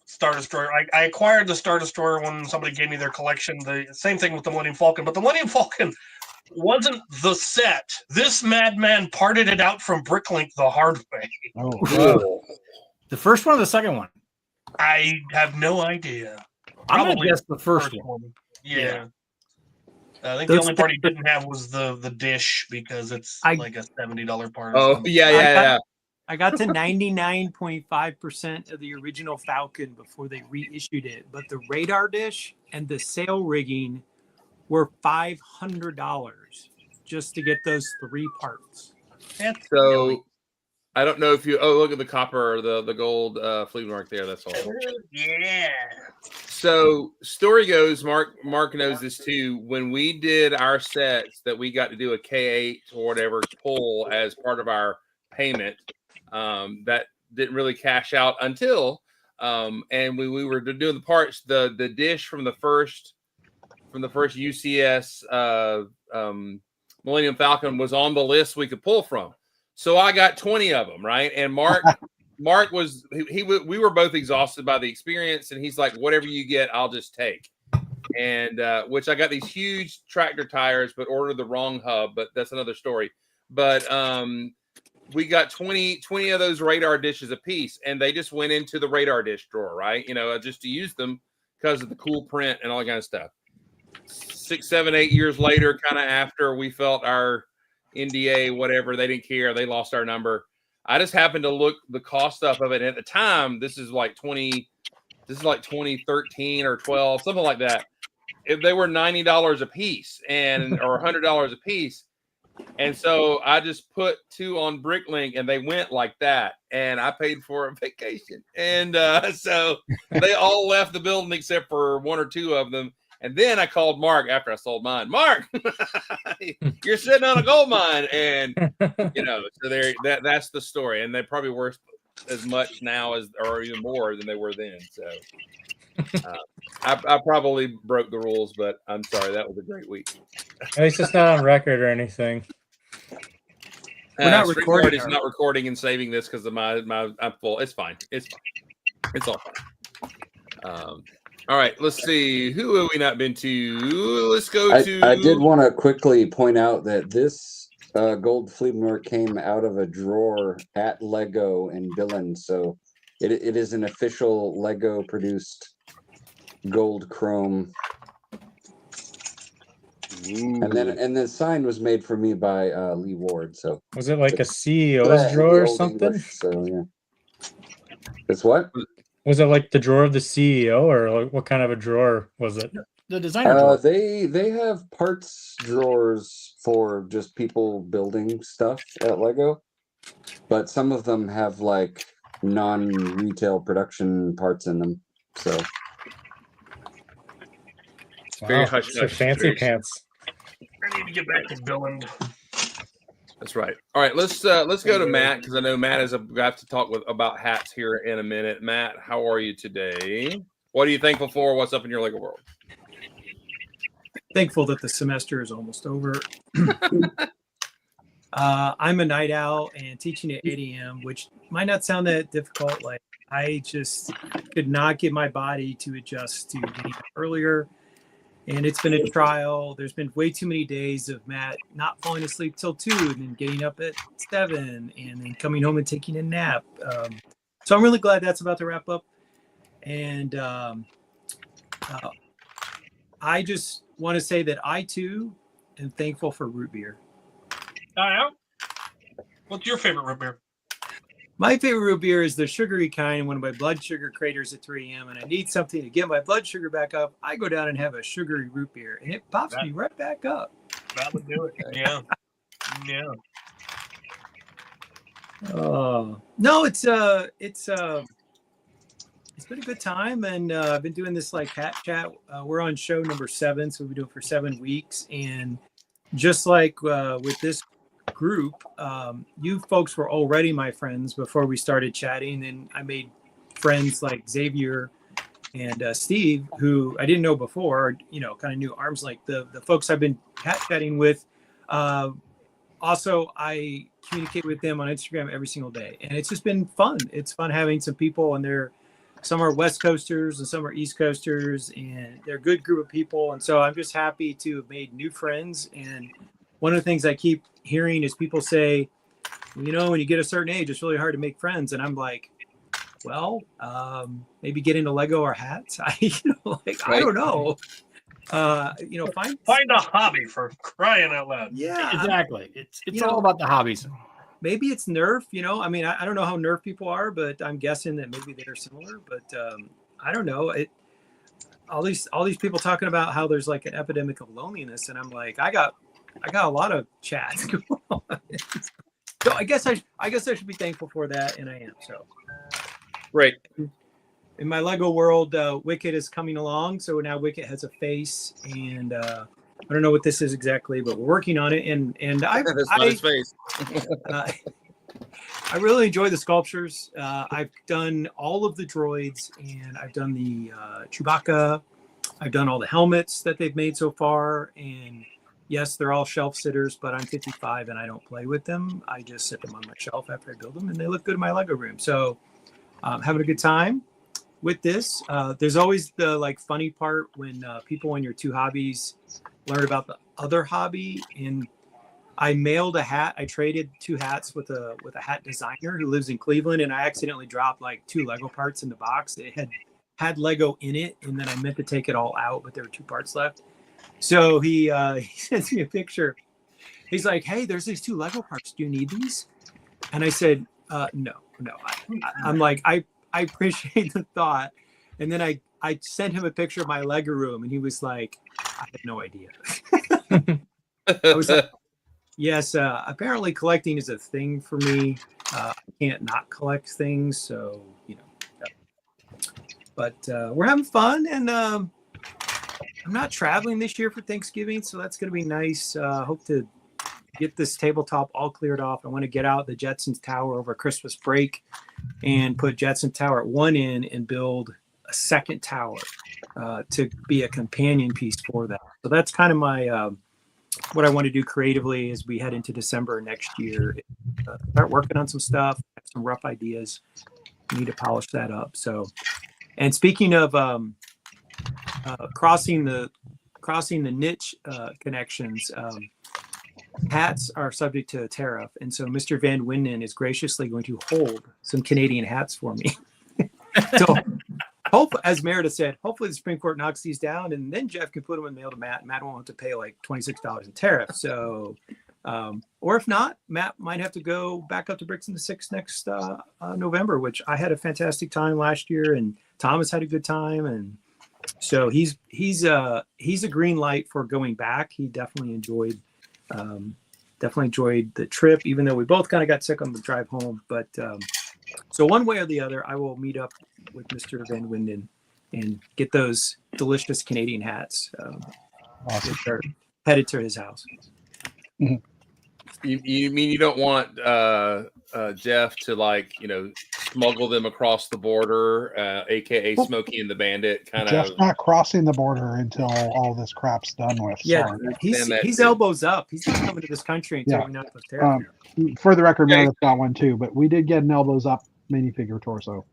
[SPEAKER 7] Star Destroyer. I acquired the Star Destroyer when somebody gave me their collection. The same thing with the Millennium Falcon, but the Millennium Falcon wasn't the set. This madman parted it out from Bricklink the hard way.
[SPEAKER 3] Oh.
[SPEAKER 1] Whoa.
[SPEAKER 4] The first one or the second one?
[SPEAKER 7] I have no idea.
[SPEAKER 4] I'm gonna
[SPEAKER 7] Probably
[SPEAKER 4] guess the first one.
[SPEAKER 7] Yeah. I think
[SPEAKER 5] Those
[SPEAKER 7] the only part he didn't have was the dish because it's like a $70 part.
[SPEAKER 1] Oh, yeah.
[SPEAKER 5] I got to 99.5% of the original Falcon before they reissued it, but the radar dish and the sail rigging were $500 just to get those 3 parts.
[SPEAKER 7] That's
[SPEAKER 1] So I don't know if you. Oh, look at the copper or the gold flea mark there. That's all.
[SPEAKER 7] yeah.
[SPEAKER 1] So story goes, Mark knows this too. When we did our sets, that we got to do a K8 or whatever pull as part of our payment. That didn't really cash out until, and we were doing the parts. The dish from the first UCS Millennium Falcon was on the list we could pull from. So I got 20 of them, right? And Mark was we were both exhausted by the experience, and he's like, whatever you get, I'll just take. And which I got these huge tractor tires, but ordered the wrong hub, but that's another story. But we got 20 of those radar dishes a piece, and they just went into the radar dish drawer, right? Just to use them because of the cool print and all that kind of stuff. 6, 7, 8 years later, kind of after we felt our NDA, whatever, they didn't care. They lost our number. I just happened to look the cost up of it. At the time, this is like 2013 or 12, something like that. If they were $90 a piece or $100 a piece. And so I just put 2 on Bricklink, and they went like that. And I paid for a vacation. And so they all left the building except for 1 or 2 of them. And then I called Mark after I sold mine. Mark, you're sitting on a gold mine, and so that's the story. And they're probably worth as much now or even more than they were then. So I probably broke the rules, but I'm sorry. That was a great week.
[SPEAKER 8] At least it's not on record or anything.
[SPEAKER 5] We're not recording.
[SPEAKER 1] It's not recording and saving this because of my I'm full. It's fine. It's all fine. All right, let's see. Who have we not been to? Let's go to.
[SPEAKER 2] I did want to quickly point out that this gold flea mark came out of a drawer at Lego in Billund, so it is an official Lego produced gold chrome.
[SPEAKER 1] Ooh.
[SPEAKER 2] And the sign was made for me by Lee Ward. So
[SPEAKER 8] was it like a CEO's drawer or something?
[SPEAKER 2] English, so yeah, it's what?
[SPEAKER 8] Was it like the drawer of the CEO, or like what kind of a drawer was it?
[SPEAKER 4] The designer drawer.
[SPEAKER 2] They have parts drawers for just people building stuff at Lego, but some of them have like non-retail production parts in them. So
[SPEAKER 1] It's very
[SPEAKER 8] Wow,
[SPEAKER 1] hush
[SPEAKER 8] so
[SPEAKER 1] hush.
[SPEAKER 8] fancy
[SPEAKER 1] Very-
[SPEAKER 8] pants.
[SPEAKER 7] I need to get back to Billund.
[SPEAKER 1] That's right. All right, let's go to Matt, because I know Matt has got to talk about hats here in a minute. Matt, how are you today? What are you thankful for? What's up in your Lego world?
[SPEAKER 5] Thankful that the semester is almost over. I'm a night owl and teaching at 8 a.m., which might not sound that difficult. Like, I just could not get my body to adjust to getting up earlier. And it's been a trial. There's been way too many days of Matt not falling asleep till 2 and then getting up at 7 and then coming home and taking a nap. So I'm really glad that's about to wrap up. And I just want to say that I, too, am thankful for root beer.
[SPEAKER 7] What's your favorite root beer?
[SPEAKER 5] My favorite root beer is the sugary kind. When my blood sugar craters at 3 a.m. and I need something to get my blood sugar back up, I go down and have a sugary root beer, and it pops me right back up.
[SPEAKER 7] That would do it. Yeah. Yeah.
[SPEAKER 5] No, it's been a good time, and I've been doing this like hat chat. We're on show number 7, so we've been doing it for 7 weeks, and just like with this group, you folks were already my friends before we started chatting, and I made friends like Xavier and Steve, who I didn't know before, kind of knew arms length. The folks I've been hat chatting with, also I communicate with them on Instagram every single day, and it's just been fun. It's fun having some people, and some are West Coasters and some are East Coasters, and they're a good group of people. And so I'm just happy to have made new friends. And one of the things I keep hearing is people say, when you get a certain age, it's really hard to make friends. And I'm like, well, maybe get into Lego or hats. I don't know.
[SPEAKER 7] Find a hobby, for crying out loud.
[SPEAKER 5] Yeah,
[SPEAKER 4] Exactly. It's all about the hobbies.
[SPEAKER 5] maybe it's Nerf. I mean, I don't know how Nerf people are, but I'm guessing that maybe they're similar. But I don't know. all these people talking about how there's like an epidemic of loneliness, and I'm like, I got a lot of chats going on. So I guess I should be thankful for that, and I am. So
[SPEAKER 1] Right.
[SPEAKER 5] in my Lego world, Wicket is coming along, so now Wicket has a face, and I don't know what this is exactly, but we're working on it. And
[SPEAKER 1] That's not his face.
[SPEAKER 5] I really enjoy the sculptures. I've done all of the droids, and I've done the Chewbacca. I've done all the helmets that they've made so far, and yes, they're all shelf sitters, but I'm 55 and I don't play with them. I just sit them on my shelf after I build them, and they look good in my Lego room. So having a good time with this. There's always the like funny part when people in your two hobbies learn about the other hobby. And I mailed a hat. I traded 2 hats with a hat designer who lives in Cleveland, and I accidentally dropped like 2 Lego parts in the box. It had Lego in it, and then I meant to take it all out, but there were 2 parts left. So he sends me a picture. He's like, "Hey, there's these 2 Lego parts. Do you need these?" And I said, "No. I'm like, I appreciate the thought." And then I sent him a picture of my Lego room, and he was like, "I had no idea." I was like, yes, apparently collecting is a thing for me. I can't not collect things, so you know. But we're having fun, and I'm not traveling this year for Thanksgiving, so that's going to be nice. Hope to get this tabletop all cleared off. I want to get out the Jetsons Tower over Christmas break and put Jetson Tower at one end and build a second tower to be a companion piece for that. So that's kind of my what I want to do creatively as we head into December next year. Start working on some stuff, have some rough ideas. Need to polish that up. So, and speaking of crossing the niche connections, hats are subject to a tariff, and so Mr. Van Winden is graciously going to hold some Canadian hats for me. So, as Meredith said, hopefully the Supreme Court knocks these down, and then Jeff can put them in the mail to Matt. Matt won't have to pay like $26 in tariff. So, or if not, Matt might have to go back up to Bricks in the Six next November, which I had a fantastic time last year, and Thomas had a good time, and so he's a green light for going back. He definitely enjoyed the trip, even though we both kind of got sick on the drive home. But so one way or the other, I will meet up with Mr. Van Winden and get those delicious Canadian hats.
[SPEAKER 3] Awesome.
[SPEAKER 1] Headed to his house.
[SPEAKER 3] Mm-hmm.
[SPEAKER 1] You mean you don't want Jeff to smuggle them across the border, aka Smokey and the Bandit
[SPEAKER 3] Jeff's not crossing the border until all this crap's done with.
[SPEAKER 5] Yeah,
[SPEAKER 3] Sorry.
[SPEAKER 5] he's elbows up. He's not coming to this country until we knock those tariffs down.
[SPEAKER 3] For the record, Meredith got one too, but we did get an elbows up minifigure torso.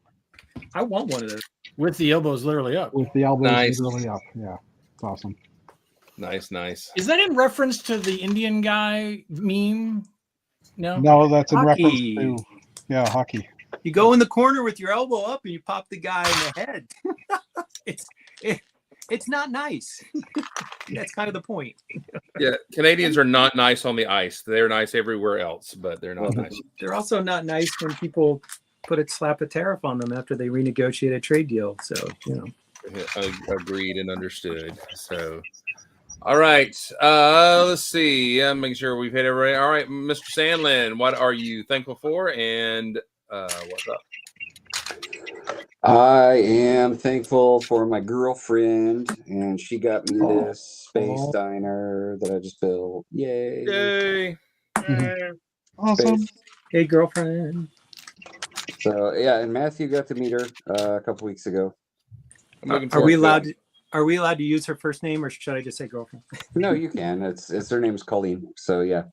[SPEAKER 5] I want one of those.
[SPEAKER 4] With the elbows literally up.
[SPEAKER 3] With the elbows
[SPEAKER 1] Nice.
[SPEAKER 3] literally up. Yeah, it's awesome.
[SPEAKER 1] Nice.
[SPEAKER 4] Is that in reference to the Indian guy meme? No.
[SPEAKER 3] No, that's in
[SPEAKER 5] Hockey.
[SPEAKER 3] reference to hockey.
[SPEAKER 5] You go in the corner with your elbow up and you pop the guy in the head. It's not nice. That's kind of the point.
[SPEAKER 1] Yeah, Canadians are not nice on the ice. They're nice everywhere else, but they're not nice.
[SPEAKER 5] They're also not nice when people slap a tariff on them after they renegotiate a trade deal. So,
[SPEAKER 1] Agreed and understood. So, all right. Let's see. Make sure we've hit everybody. All right, Mr. Sandlin, what are you thankful for, and what's up?
[SPEAKER 2] I am thankful for my girlfriend, and she got me this space diner that I just built. Yay!
[SPEAKER 1] Yay!
[SPEAKER 3] Awesome.
[SPEAKER 5] Hey, girlfriend.
[SPEAKER 2] So yeah, and Matthew got to meet her a couple weeks ago.
[SPEAKER 1] I'm looking
[SPEAKER 5] Are
[SPEAKER 1] forward
[SPEAKER 5] we
[SPEAKER 1] to
[SPEAKER 5] allowed?
[SPEAKER 1] it.
[SPEAKER 5] Are we allowed to use her first name, or should I just say girlfriend?
[SPEAKER 2] No, you can. It's her name's Colleen. So yeah.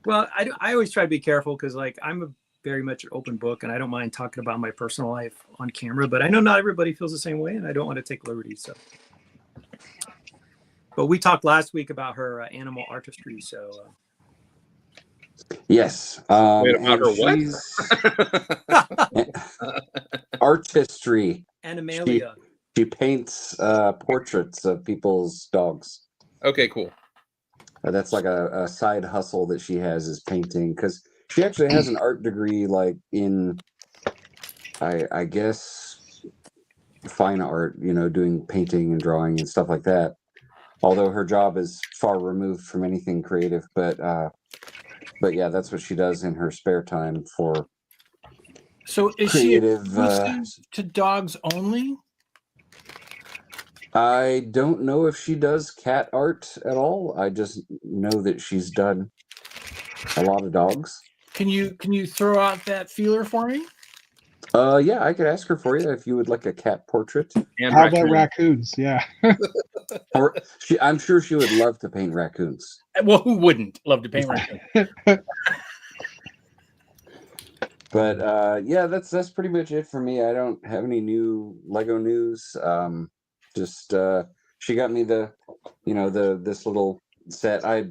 [SPEAKER 5] Well, I always try to be careful because I'm a very much an open book, and I don't mind talking about my personal life on camera. But I know not everybody feels the same way, and I don't want to take liberties. So, but we talked last week about her animal artistry. So,
[SPEAKER 2] Yes.
[SPEAKER 1] Wait, about her what?
[SPEAKER 2] Artistry.
[SPEAKER 5] Animalia.
[SPEAKER 2] She paints portraits of people's dogs.
[SPEAKER 1] Okay, cool.
[SPEAKER 2] That's like a side hustle that she has, is painting, because she actually has an art degree, like in, I guess, fine art, doing painting and drawing and stuff like that. Although her job is far removed from anything creative, but yeah, that's what she does in her spare time for
[SPEAKER 4] So is
[SPEAKER 2] creative.
[SPEAKER 4] she exclusive to dogs only?
[SPEAKER 2] I don't know if she does cat art at all. I just know that she's done a lot of dogs.
[SPEAKER 4] Can you throw out that feeler for me?
[SPEAKER 2] Yeah, I could ask her for you if you would like a cat portrait.
[SPEAKER 1] And
[SPEAKER 3] How about
[SPEAKER 1] raccoon.
[SPEAKER 3] raccoons? Yeah.
[SPEAKER 2] Or I'm sure she would love to paint raccoons.
[SPEAKER 4] Well, who wouldn't love to paint raccoons?
[SPEAKER 2] But yeah, that's pretty much it for me. I don't have any new Lego news. Just she got me this little set. I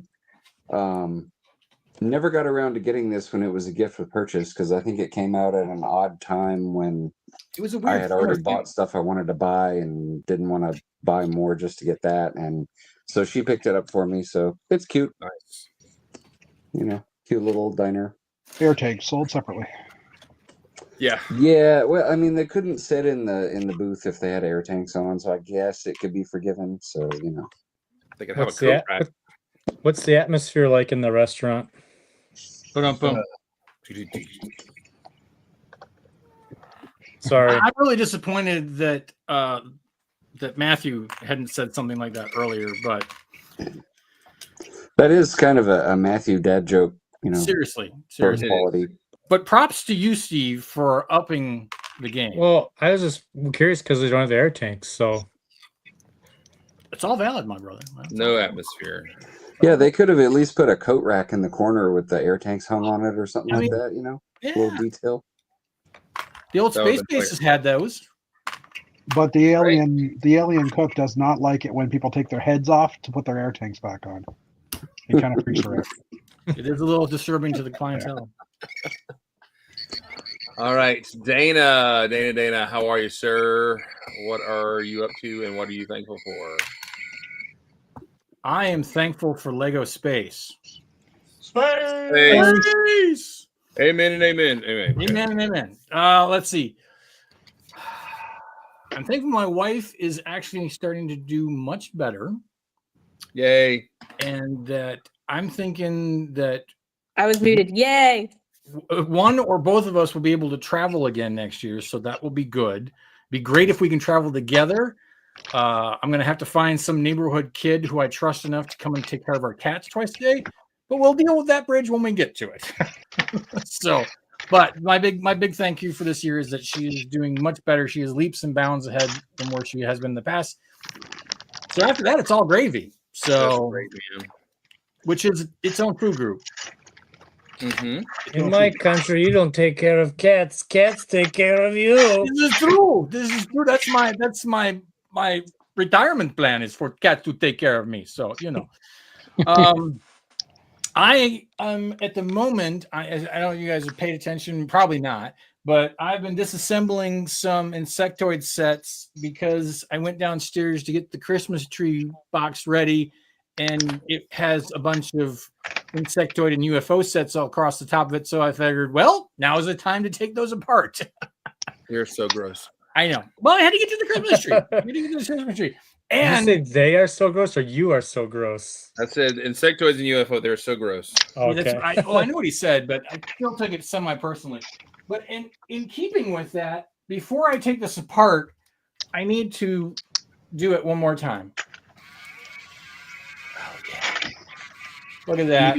[SPEAKER 2] never got around to getting this when it was a gift with purchase because I think it came out at an odd time when
[SPEAKER 4] It was a
[SPEAKER 2] I
[SPEAKER 4] weird.
[SPEAKER 2] had already
[SPEAKER 4] summer
[SPEAKER 2] bought stuff I wanted to buy and didn't want to buy more just to get that. And so she picked it up for me. So it's cute.
[SPEAKER 1] Nice.
[SPEAKER 2] Cute little diner.
[SPEAKER 3] Air tanks sold separately.
[SPEAKER 1] Yeah.
[SPEAKER 2] Yeah, well, I mean, they couldn't sit in the booth if they had air tanks on, so I guess it could be forgiven. So
[SPEAKER 1] They could have
[SPEAKER 8] What's
[SPEAKER 1] a coat rack.
[SPEAKER 8] what's the atmosphere like in the restaurant?
[SPEAKER 4] Ba-dum-bum.
[SPEAKER 8] Sorry.
[SPEAKER 4] I'm really disappointed that that Matthew hadn't said something like that earlier. But
[SPEAKER 2] that is kind of a Matthew dad joke,
[SPEAKER 4] seriously.
[SPEAKER 2] for quality.
[SPEAKER 4] But props to you, Steve, for upping the game.
[SPEAKER 8] Well, I was just curious because they don't have the air tanks. So
[SPEAKER 4] It's all valid, my brother.
[SPEAKER 1] No atmosphere.
[SPEAKER 2] Yeah, they could have at least put a coat rack in the corner with the air tanks hung on it or something
[SPEAKER 4] I
[SPEAKER 2] like
[SPEAKER 4] mean,
[SPEAKER 2] that.
[SPEAKER 4] Yeah.
[SPEAKER 2] Little detail.
[SPEAKER 4] The old
[SPEAKER 1] That would've
[SPEAKER 4] space
[SPEAKER 1] been
[SPEAKER 4] bases had those.
[SPEAKER 3] But the alien cook does not like it when people take their heads off to put their air tanks back on. It kind of freaks her out.
[SPEAKER 4] It is a little disturbing to the clientele.
[SPEAKER 1] All right, Dana, how are you, sir? What are you up to, and what are you thankful for?
[SPEAKER 4] I am thankful for Lego Space.
[SPEAKER 1] Space. Amen and amen.
[SPEAKER 4] Amen and amen. Let's see. I'm thankful my wife is actually starting to do much better,
[SPEAKER 1] Yay.
[SPEAKER 4] and that I'm thinking that
[SPEAKER 6] I was muted. Yay.
[SPEAKER 4] one or both of us will be able to travel again next year, so that will be good. Be great if we can travel together. I'm going to have to find some neighborhood kid who I trust enough to come and take care of our cats twice a day, but we'll deal with that bridge when we get to it. So, but my big thank you for this year is that she is doing much better. She is leaps and bounds ahead from where she has been in the past. So after that, it's all gravy. So,
[SPEAKER 1] That's great, man.
[SPEAKER 4] which is its own food group.
[SPEAKER 1] Mm-hmm.
[SPEAKER 8] in my country, you don't take care of cats. Cats take care of you.
[SPEAKER 4] This is true. This is true. That's my retirement plan is for cats to take care of me. So I am at the moment. I don't know if you guys have paid attention. Probably not. But I've been disassembling some insectoid sets because I went downstairs to get the Christmas tree box ready, and it has a bunch of insectoid and UFO sets all across the top of it. So I figured, well, now is the time to take those apart.
[SPEAKER 1] You're so gross.
[SPEAKER 4] I know. Well, I had to get to the Christmas tree. I had to get to the Christmas tree. And
[SPEAKER 8] Did you say they are so gross or you are so gross?
[SPEAKER 1] I said insectoids and UFO, they're so gross.
[SPEAKER 8] Okay.
[SPEAKER 4] I know what he said, but I still took it semi-personally. But in keeping with that, before I take this apart, I need to do it one more time. Oh, yeah. Look at that.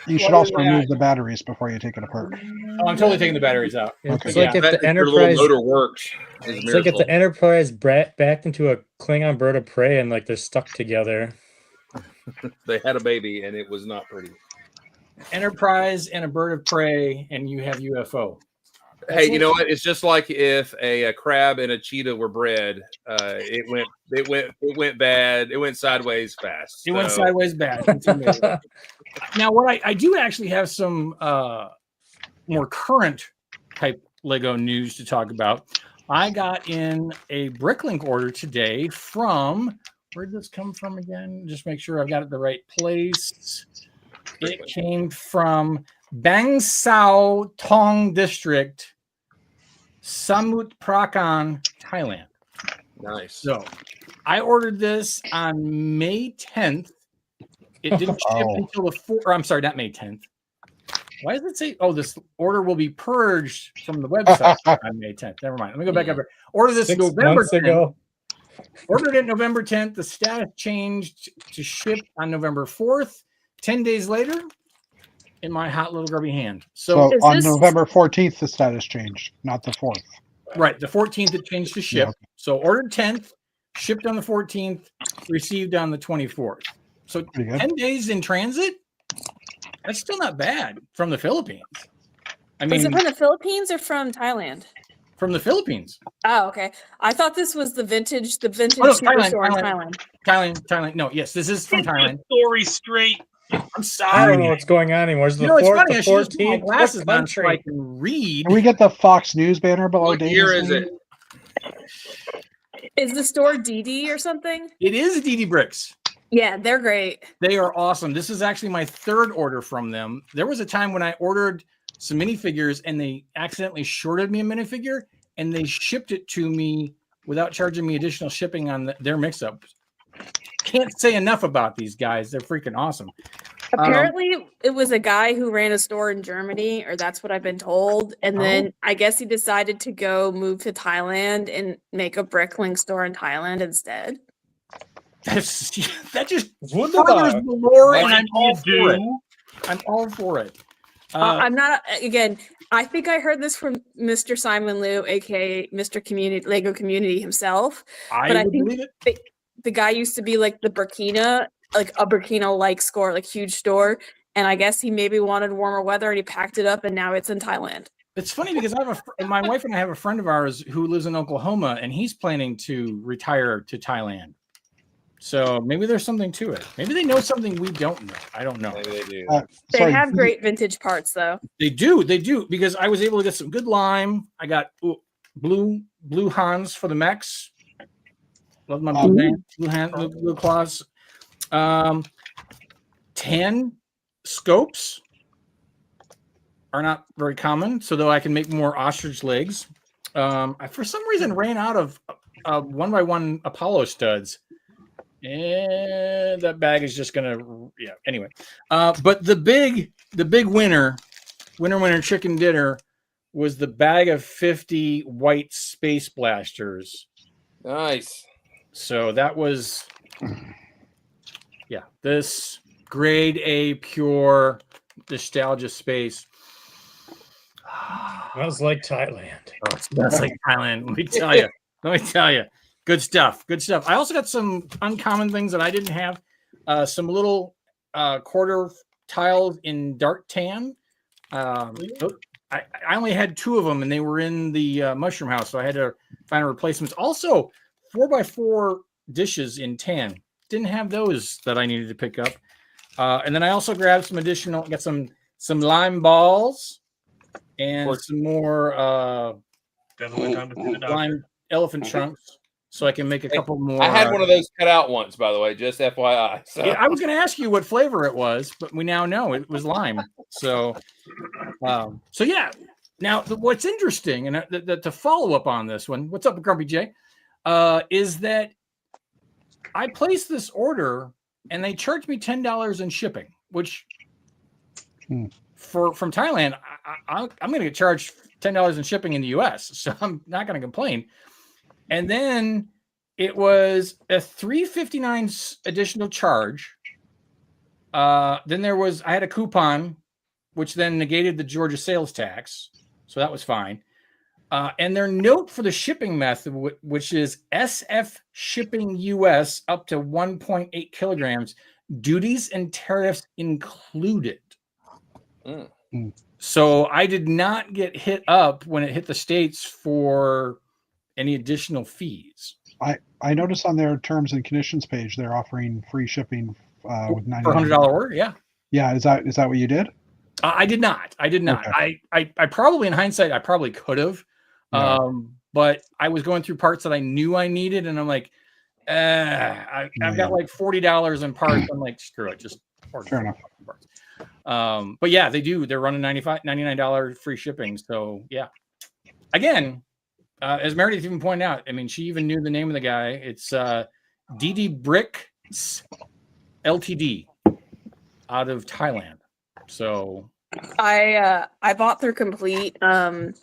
[SPEAKER 3] You should also remove the batteries before you take it apart.
[SPEAKER 4] Oh, I'm totally taking the batteries out.
[SPEAKER 8] It's
[SPEAKER 3] Okay.
[SPEAKER 8] like if
[SPEAKER 1] That-
[SPEAKER 8] the
[SPEAKER 1] your little
[SPEAKER 8] Enterprise.
[SPEAKER 1] motor works. Is a
[SPEAKER 8] It's like if
[SPEAKER 1] miracle.
[SPEAKER 8] the Enterprise backed into a Klingon bird of prey and like they're stuck together.
[SPEAKER 1] They had a baby and it was not pretty.
[SPEAKER 4] Enterprise and a bird of prey, and you have UFO.
[SPEAKER 1] Hey, you know what? It's just like if a crab and a cheetah were bred. It went bad. It went sideways fast.
[SPEAKER 4] It went
[SPEAKER 1] So,
[SPEAKER 4] sideways bad. It's amazing. Now, what I do actually have some more current type Lego news to talk about. I got in a Bricklink order today from, where'd this come from again? Just make sure I've got it the right place. It came from Bang Sao Tong District, Samut Prakan, Thailand.
[SPEAKER 1] Nice.
[SPEAKER 4] So I ordered this on May 10th. It didn't ship
[SPEAKER 3] Oh.
[SPEAKER 4] until the 4th. Or I'm sorry, not May 10th. Why does it say, oh, this order will be purged from the website on May 10th? Never mind. Let me go back up here. Order this
[SPEAKER 8] 6
[SPEAKER 4] November
[SPEAKER 8] months
[SPEAKER 4] 10th.
[SPEAKER 8] ago.
[SPEAKER 4] Ordered it November 10th. The status changed to ship on November 4th. 10 days later, in my hot little grubby hand.
[SPEAKER 3] So
[SPEAKER 6] Is
[SPEAKER 3] on
[SPEAKER 6] this-
[SPEAKER 3] November 14th, the status changed, not the 4th.
[SPEAKER 4] Right, the 14th it changed to ship.
[SPEAKER 3] Yeah.
[SPEAKER 4] So ordered 10th, shipped on the 14th, received on the 24th. So
[SPEAKER 3] Pretty good.
[SPEAKER 4] 10 days in transit? That's still not bad from the Philippines. I
[SPEAKER 6] Is
[SPEAKER 4] mean,
[SPEAKER 6] it from the Philippines or from Thailand?
[SPEAKER 4] from the Philippines.
[SPEAKER 6] Oh, okay. I thought this was the vintage
[SPEAKER 4] no,
[SPEAKER 6] superstore in
[SPEAKER 4] Thailand.
[SPEAKER 6] Thailand.
[SPEAKER 4] Thailand. No, yes, this is from
[SPEAKER 7] Get
[SPEAKER 4] Thailand.
[SPEAKER 7] the story straight.
[SPEAKER 4] I'm
[SPEAKER 8] I
[SPEAKER 4] sorry.
[SPEAKER 8] don't know what's going on anymore. Is the
[SPEAKER 4] You know, it's
[SPEAKER 8] 4th,
[SPEAKER 4] funny. I
[SPEAKER 8] the
[SPEAKER 4] should just put my
[SPEAKER 8] 14th?
[SPEAKER 4] glasses
[SPEAKER 8] What
[SPEAKER 4] on so I
[SPEAKER 8] country?
[SPEAKER 4] can read.
[SPEAKER 3] Can we get the Fox News banner below
[SPEAKER 1] What
[SPEAKER 3] Dana's
[SPEAKER 1] year is
[SPEAKER 3] name?
[SPEAKER 1] it?
[SPEAKER 6] Is the store DD or something?
[SPEAKER 4] It is DD Bricks.
[SPEAKER 6] Yeah, they're great.
[SPEAKER 4] They are awesome. This is actually my 3rd order from them. There was a time when I ordered some minifigures and they accidentally shorted me a minifigure and they shipped it to me without charging me additional shipping on their mix-up. Can't say enough about these guys. They're freaking awesome.
[SPEAKER 6] Apparently, it was a guy who ran a store in Germany, or that's what I've been told. And then I guess he decided to go move to Thailand and make a Bricklink store in Thailand instead.
[SPEAKER 4] That just
[SPEAKER 8] Wunderbar.
[SPEAKER 4] furthers the lore, and
[SPEAKER 7] Like
[SPEAKER 4] I'm all
[SPEAKER 7] you
[SPEAKER 4] for it.
[SPEAKER 7] do.
[SPEAKER 4] I'm all for it.
[SPEAKER 6] I'm not, again, I think I heard this from Mr. Simon Liu, aka Mr. Community, Lego Community himself.
[SPEAKER 4] I
[SPEAKER 6] but I
[SPEAKER 4] would
[SPEAKER 6] think-
[SPEAKER 4] believe it.
[SPEAKER 6] The guy used to be like the Burkina, like a Burkina like store, like huge store. And I guess he maybe wanted warmer weather and he packed it up and now it's in Thailand.
[SPEAKER 4] It's funny because I have my wife and I have a friend of ours who lives in Oklahoma, and he's planning to retire to Thailand. So maybe there's something to it. Maybe they know something we don't know. I don't know.
[SPEAKER 1] Maybe they do.
[SPEAKER 6] They
[SPEAKER 3] Sorry,
[SPEAKER 6] have great vintage parts though.
[SPEAKER 4] They do because I was able to get some good lime. I got blue Hans for the mechs. Love my blue claws. 10 scopes are not very common, so though I can make more ostrich legs. I for some reason ran out of 1x1 Apollo studs. And that bag is just gonna anyway. But the big winner chicken dinner was the bag of 50 white space blasters.
[SPEAKER 1] Nice.
[SPEAKER 4] So that was this grade A pure nostalgia space.
[SPEAKER 8] Smells like Thailand.
[SPEAKER 4] Oh, it smells like Thailand. Let me tell you. Good stuff. I also got some uncommon things that I didn't have. Some little quarter tiles in dark tan. I only had 2 of them, and they were in the mushroom house, so I had to find replacements. Also, 4x4 dishes in tan. Didn't have those that I needed to pick up. And then I also grabbed some additional. Got some lime balls and some more
[SPEAKER 7] Definitely time to see the doctor.
[SPEAKER 4] lime elephant trunks, so I can make a couple more.
[SPEAKER 1] I had one of those cut out once, by the way, just FYI. So.
[SPEAKER 4] Yeah, I was going to ask you what flavor it was, but we now know it was lime. So yeah. Now, what's interesting, and to follow up on this one, what's up, Grumpy J, is that I placed this order and they charged me $10 in shipping, which from Thailand, I'm going to get charged $10 in shipping in the US, so I'm not going to complain. And then it was a $3.59 additional charge. Then I had a coupon, which then negated the Georgia sales tax, so that was fine. And their note for the shipping method, which is SF shipping US up to 1.8 kilograms, duties and tariffs included. So I did not get hit up when it hit the States for any additional fees.
[SPEAKER 3] I noticed on their terms and conditions page they're offering free shipping with $99
[SPEAKER 4] for $100 order. Yeah.
[SPEAKER 3] Yeah, is that what you did?
[SPEAKER 4] I did not.
[SPEAKER 3] Okay.
[SPEAKER 4] I probably, in hindsight, I probably could have.
[SPEAKER 3] Yeah.
[SPEAKER 4] But I was going through parts that I knew I needed, and I'm like, I've got like $40 in parts. I'm like, screw it, just order
[SPEAKER 3] Fair enough.
[SPEAKER 4] parts. But yeah, they do. They're running $99 free shipping. So yeah, again, as Meredith even pointed out, I mean, she even knew the name of the guy. It's DD Bricks Ltd out of Thailand. So
[SPEAKER 6] I bought through Complete. They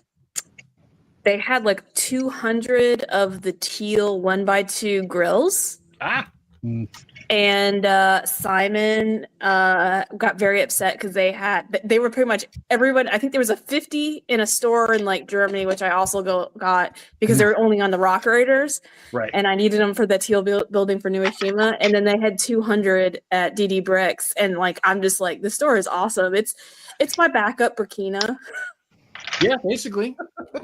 [SPEAKER 6] had like 200 of the teal 1x2 grills. And Simon got very upset because they were pretty much everyone. I think there was a 50 in a store in like Germany, which I also got because they were only on the Rock Raiders.
[SPEAKER 4] Right.
[SPEAKER 6] And I needed them for the teal building for New Ashima. And then they had 200 at DD Bricks. And like, I'm just like, the store is awesome. It's my backup Burkina.
[SPEAKER 4] Yeah, basically.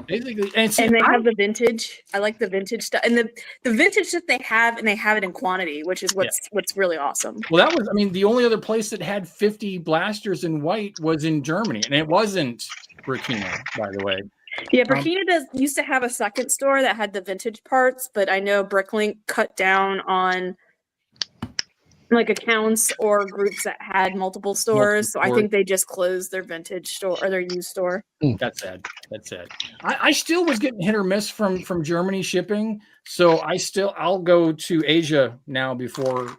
[SPEAKER 4] And
[SPEAKER 6] they have the vintage. I like the vintage stuff, and the vintage that they have, and they have it in quantity, which is what's really awesome.
[SPEAKER 4] Well, that was, I mean, the only other place that had 50 blasters in white was in Germany, and it wasn't Burkina, by the way.
[SPEAKER 6] Yeah, Burkina used to have a second store that had the vintage parts, but I know Bricklink cut down on like accounts or groups that had multiple stores. So I think they just closed their vintage store or their used store.
[SPEAKER 4] That's sad. I still was getting hit or miss from Germany shipping. So I'll go to Asia now before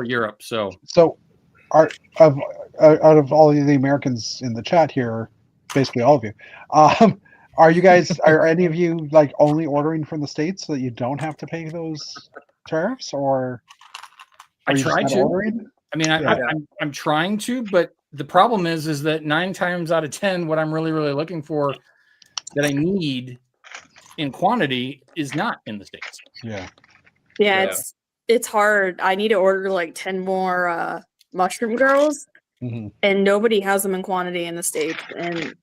[SPEAKER 4] Europe. So
[SPEAKER 3] out of all of the Americans in the chat here, basically all of you, are any of you like only ordering from the States so that you don't have to pay those tariffs, or
[SPEAKER 4] I try to.
[SPEAKER 3] Ordering?
[SPEAKER 4] I mean, I'm trying to, but the problem is that 9 times out of 10, what I'm really, really looking for that I need in quantity is not in the States.
[SPEAKER 6] Yeah, it's hard. I need to order like 10 more mushroom girls, and nobody has them in quantity in the States. And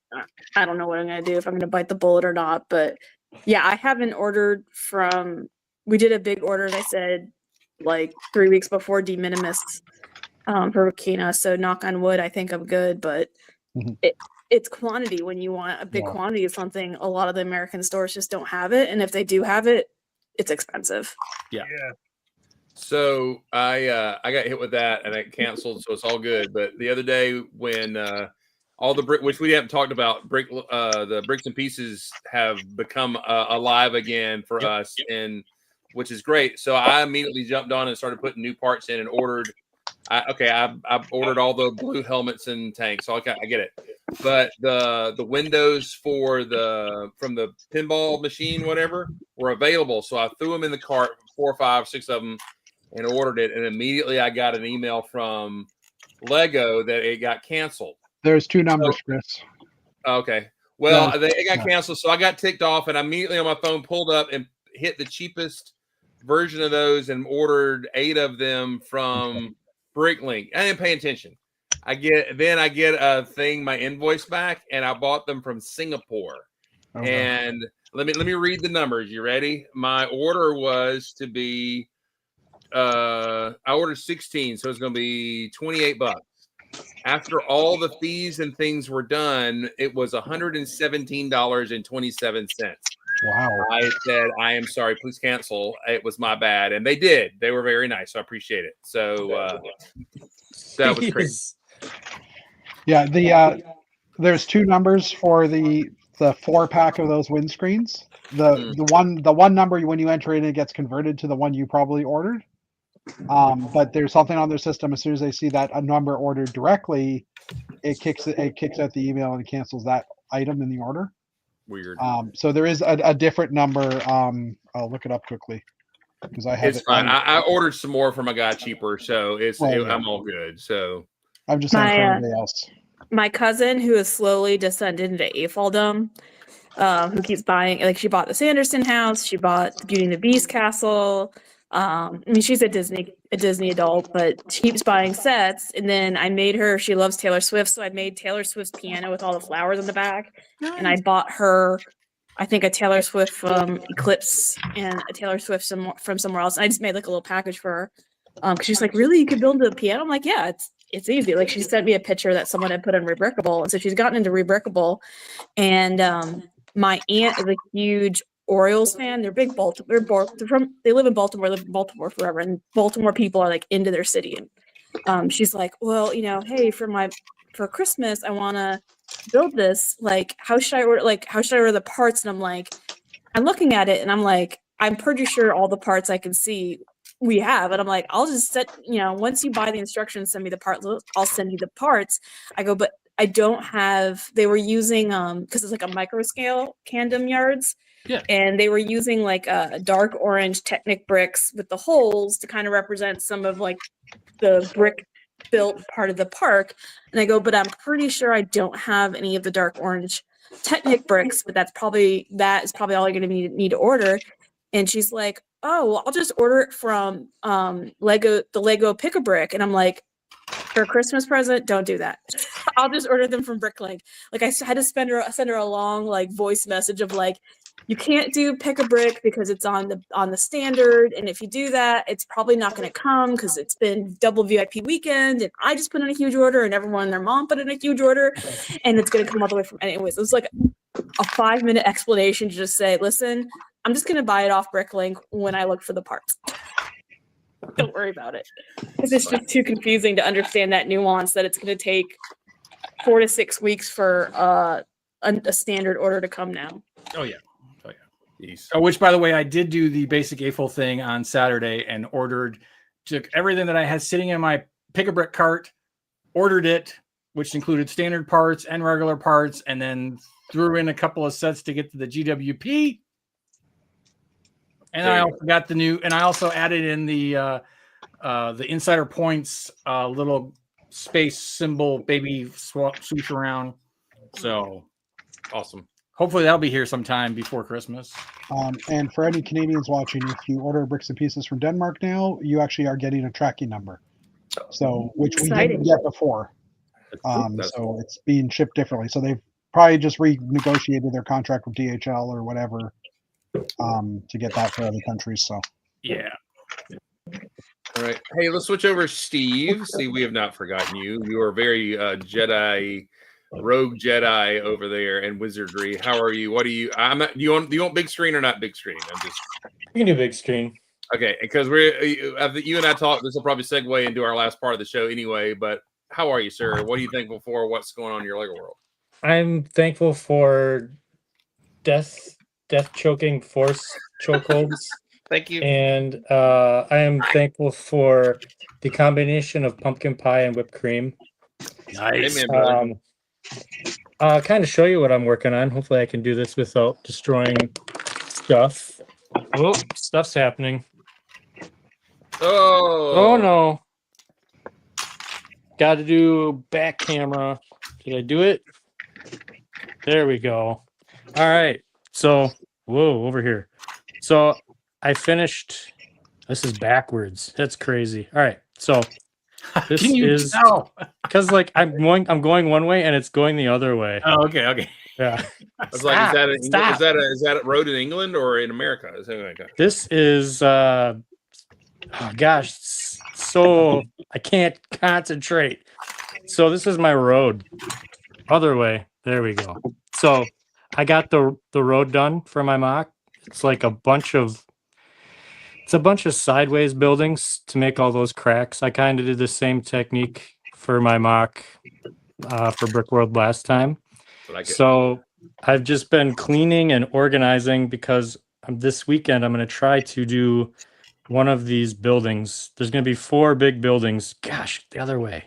[SPEAKER 6] I don't know what I'm going to do, if I'm going to bite the bullet or not. But yeah, I haven't ordered we did a big order, as I said, like 3 weeks before de minimis for Burkina. So knock on wood, I think I'm good, but it's quantity. When you want a big quantity of something, a lot of the American stores just don't have it. And if they do have it, it's expensive.
[SPEAKER 4] Yeah.
[SPEAKER 1] So I got hit with that and it canceled. So it's all good. But the other day when all the which we haven't talked about, the bricks and pieces have become alive again for us, and which is great. So I immediately jumped on and started putting new parts in and ordered. I ordered all the blue helmets and tanks. So I get it. But the windows from the pinball machine, whatever, were available. So I threw them in the cart, 4, 5, 6 of them, and ordered it. And immediately I got an email from Lego that it got canceled.
[SPEAKER 3] There's 2 numbers, Chris.
[SPEAKER 1] Okay. Well, it got canceled. So I got ticked off, and I immediately on my phone pulled up and hit the cheapest version of those and ordered 8 of them from Bricklink. I didn't pay attention. I get a thing, my invoice back, and I bought them from Singapore. And let me read the numbers. You ready? My order was to be I ordered 16, so it's going to be $28. After all the fees and things were done, it was $117.27.
[SPEAKER 3] Wow.
[SPEAKER 1] I said, I am sorry, please cancel. It was my bad. And they did. They were very nice. So I appreciate it. So that was crazy.
[SPEAKER 3] Yeah, there's 2 numbers for the 4-pack of those windscreens. The one number when you enter it gets converted to the one you probably ordered. But there's something on their system. As soon as they see that a number ordered directly, it kicks out the email and cancels that item in the order.
[SPEAKER 1] Weird.
[SPEAKER 3] So there is a different number. I'll look it up quickly because I have.
[SPEAKER 1] It's fine. I ordered some more from a guy cheaper, so I'm all good. So
[SPEAKER 3] I'm just saying for everybody else.
[SPEAKER 6] My cousin, who has slowly descended into AFOLdom, who keeps buying, like she bought the Sanderson house, she bought the Beauty and the Beast castle. I mean, she's a Disney adult, but she keeps buying sets. And then I made her, she loves Taylor Swift, so I made Taylor Swift's piano with all the flowers on the back. Nice. And I bought her, I think, a Taylor Swift from Eclipse and a Taylor Swift from somewhere else. And I just made like a little package for her. Because she's like, really? You could build a piano? I'm like, yeah, it's easy. Like, she sent me a picture that someone had put on Rebrickable. And so she's gotten into Rebrickable. And my aunt is a huge Orioles fan. They're big Baltimore. They live in Baltimore. Live in Baltimore forever, and Baltimore people are like into their city. And she's like, well, hey, for Christmas, I want to build this. Like, how should I order the parts? And I'm like, I'm looking at it and I'm like, I'm pretty sure all the parts I can see we have. And I'm like, I'll just set, once you buy the instructions, send me the parts, I'll send you the parts. I go, but I don't have, they were using, because it's like a micro scale Candom yards.
[SPEAKER 4] Yeah.
[SPEAKER 6] And they were using like a dark orange Technic bricks with the holes to kind of represent some of like the brick built part of the park. And I go, but I'm pretty sure I don't have any of the dark orange Technic bricks, but that is probably all you're going to need to order. And she's like, oh, well, I'll just order it from the Lego Pick-a-Brick. And I'm like, for a Christmas present, don't do that. I'll just order them from Bricklink. Like I had to send her a long like voice message of like, you can't do Pick-a-Brick because it's on the standard, and if you do that, it's probably not going to come because it's been double VIP weekend, and I just put in a huge order, and everyone and their mom put in a huge order, and it's going to come all the way from. Anyways, it was like a 5-minute explanation to just say, listen, I'm just going to buy it off Bricklink when I look for the parts. Don't worry about it, because it's just too confusing to understand that nuance that it's going to take 4 to 6 weeks for a standard order to come now.
[SPEAKER 4] Oh yeah. Which, by the way, I did do the basic AFOL thing on Saturday and took everything that I had sitting in my Pick-a-Brick cart, ordered it, which included standard parts and regular parts, and then threw in a couple of sets to get to the GWP. And I also got I also added in the Insider Points little space symbol baby swoosh around. So
[SPEAKER 1] awesome.
[SPEAKER 4] Hopefully that'll be here sometime before Christmas.
[SPEAKER 3] And for any Canadians watching, if you order bricks and pieces from Denmark now, you actually are getting a tracking number. So, which we didn't get before. So it's being shipped differently. So they've probably just renegotiated their contract with DHL or whatever to get that for other countries. So
[SPEAKER 4] yeah.
[SPEAKER 1] All right. Hey, let's switch over, Steve. See, we have not forgotten you. You are very rogue Jedi over there in wizardry. How are you? What do you? Do you want big screen or not big screen?
[SPEAKER 8] You can do big screen.
[SPEAKER 1] Okay, because you and I talked. This will probably segue into our last part of the show anyway. But how are you, sir? What are you thankful for? What's going on in your Lego world?
[SPEAKER 8] I'm thankful for death choking force chokeholds.
[SPEAKER 1] Thank you.
[SPEAKER 8] And I am thankful for the combination of pumpkin pie and whipped cream.
[SPEAKER 4] Nice.
[SPEAKER 1] Amen,
[SPEAKER 8] I'll kind of show you what I'm working on. Hopefully I can do this without destroying stuff. Oh, stuff's happening. Oh no. Got to do back camera. Did I do it? There we go. All right. So, whoa, over here. So I finished. This is backwards. That's crazy. All right. So this
[SPEAKER 4] Can you
[SPEAKER 8] is
[SPEAKER 4] tell?
[SPEAKER 8] because like I'm going one way and it's going the other way.
[SPEAKER 4] Oh, okay.
[SPEAKER 8] Yeah.
[SPEAKER 1] I was like, is that a road in England or in America? Is that like
[SPEAKER 8] This is oh gosh, so I can't concentrate. So this is my road. Other way. There we go. So I got the road done for my mock. It's like a bunch of sideways buildings to make all those cracks. I kind of did the same technique for my mock for Brick World last time. So I've just been cleaning and organizing because this weekend I'm going to try to do one of these buildings. There's going to be 4 big buildings. Gosh, the other way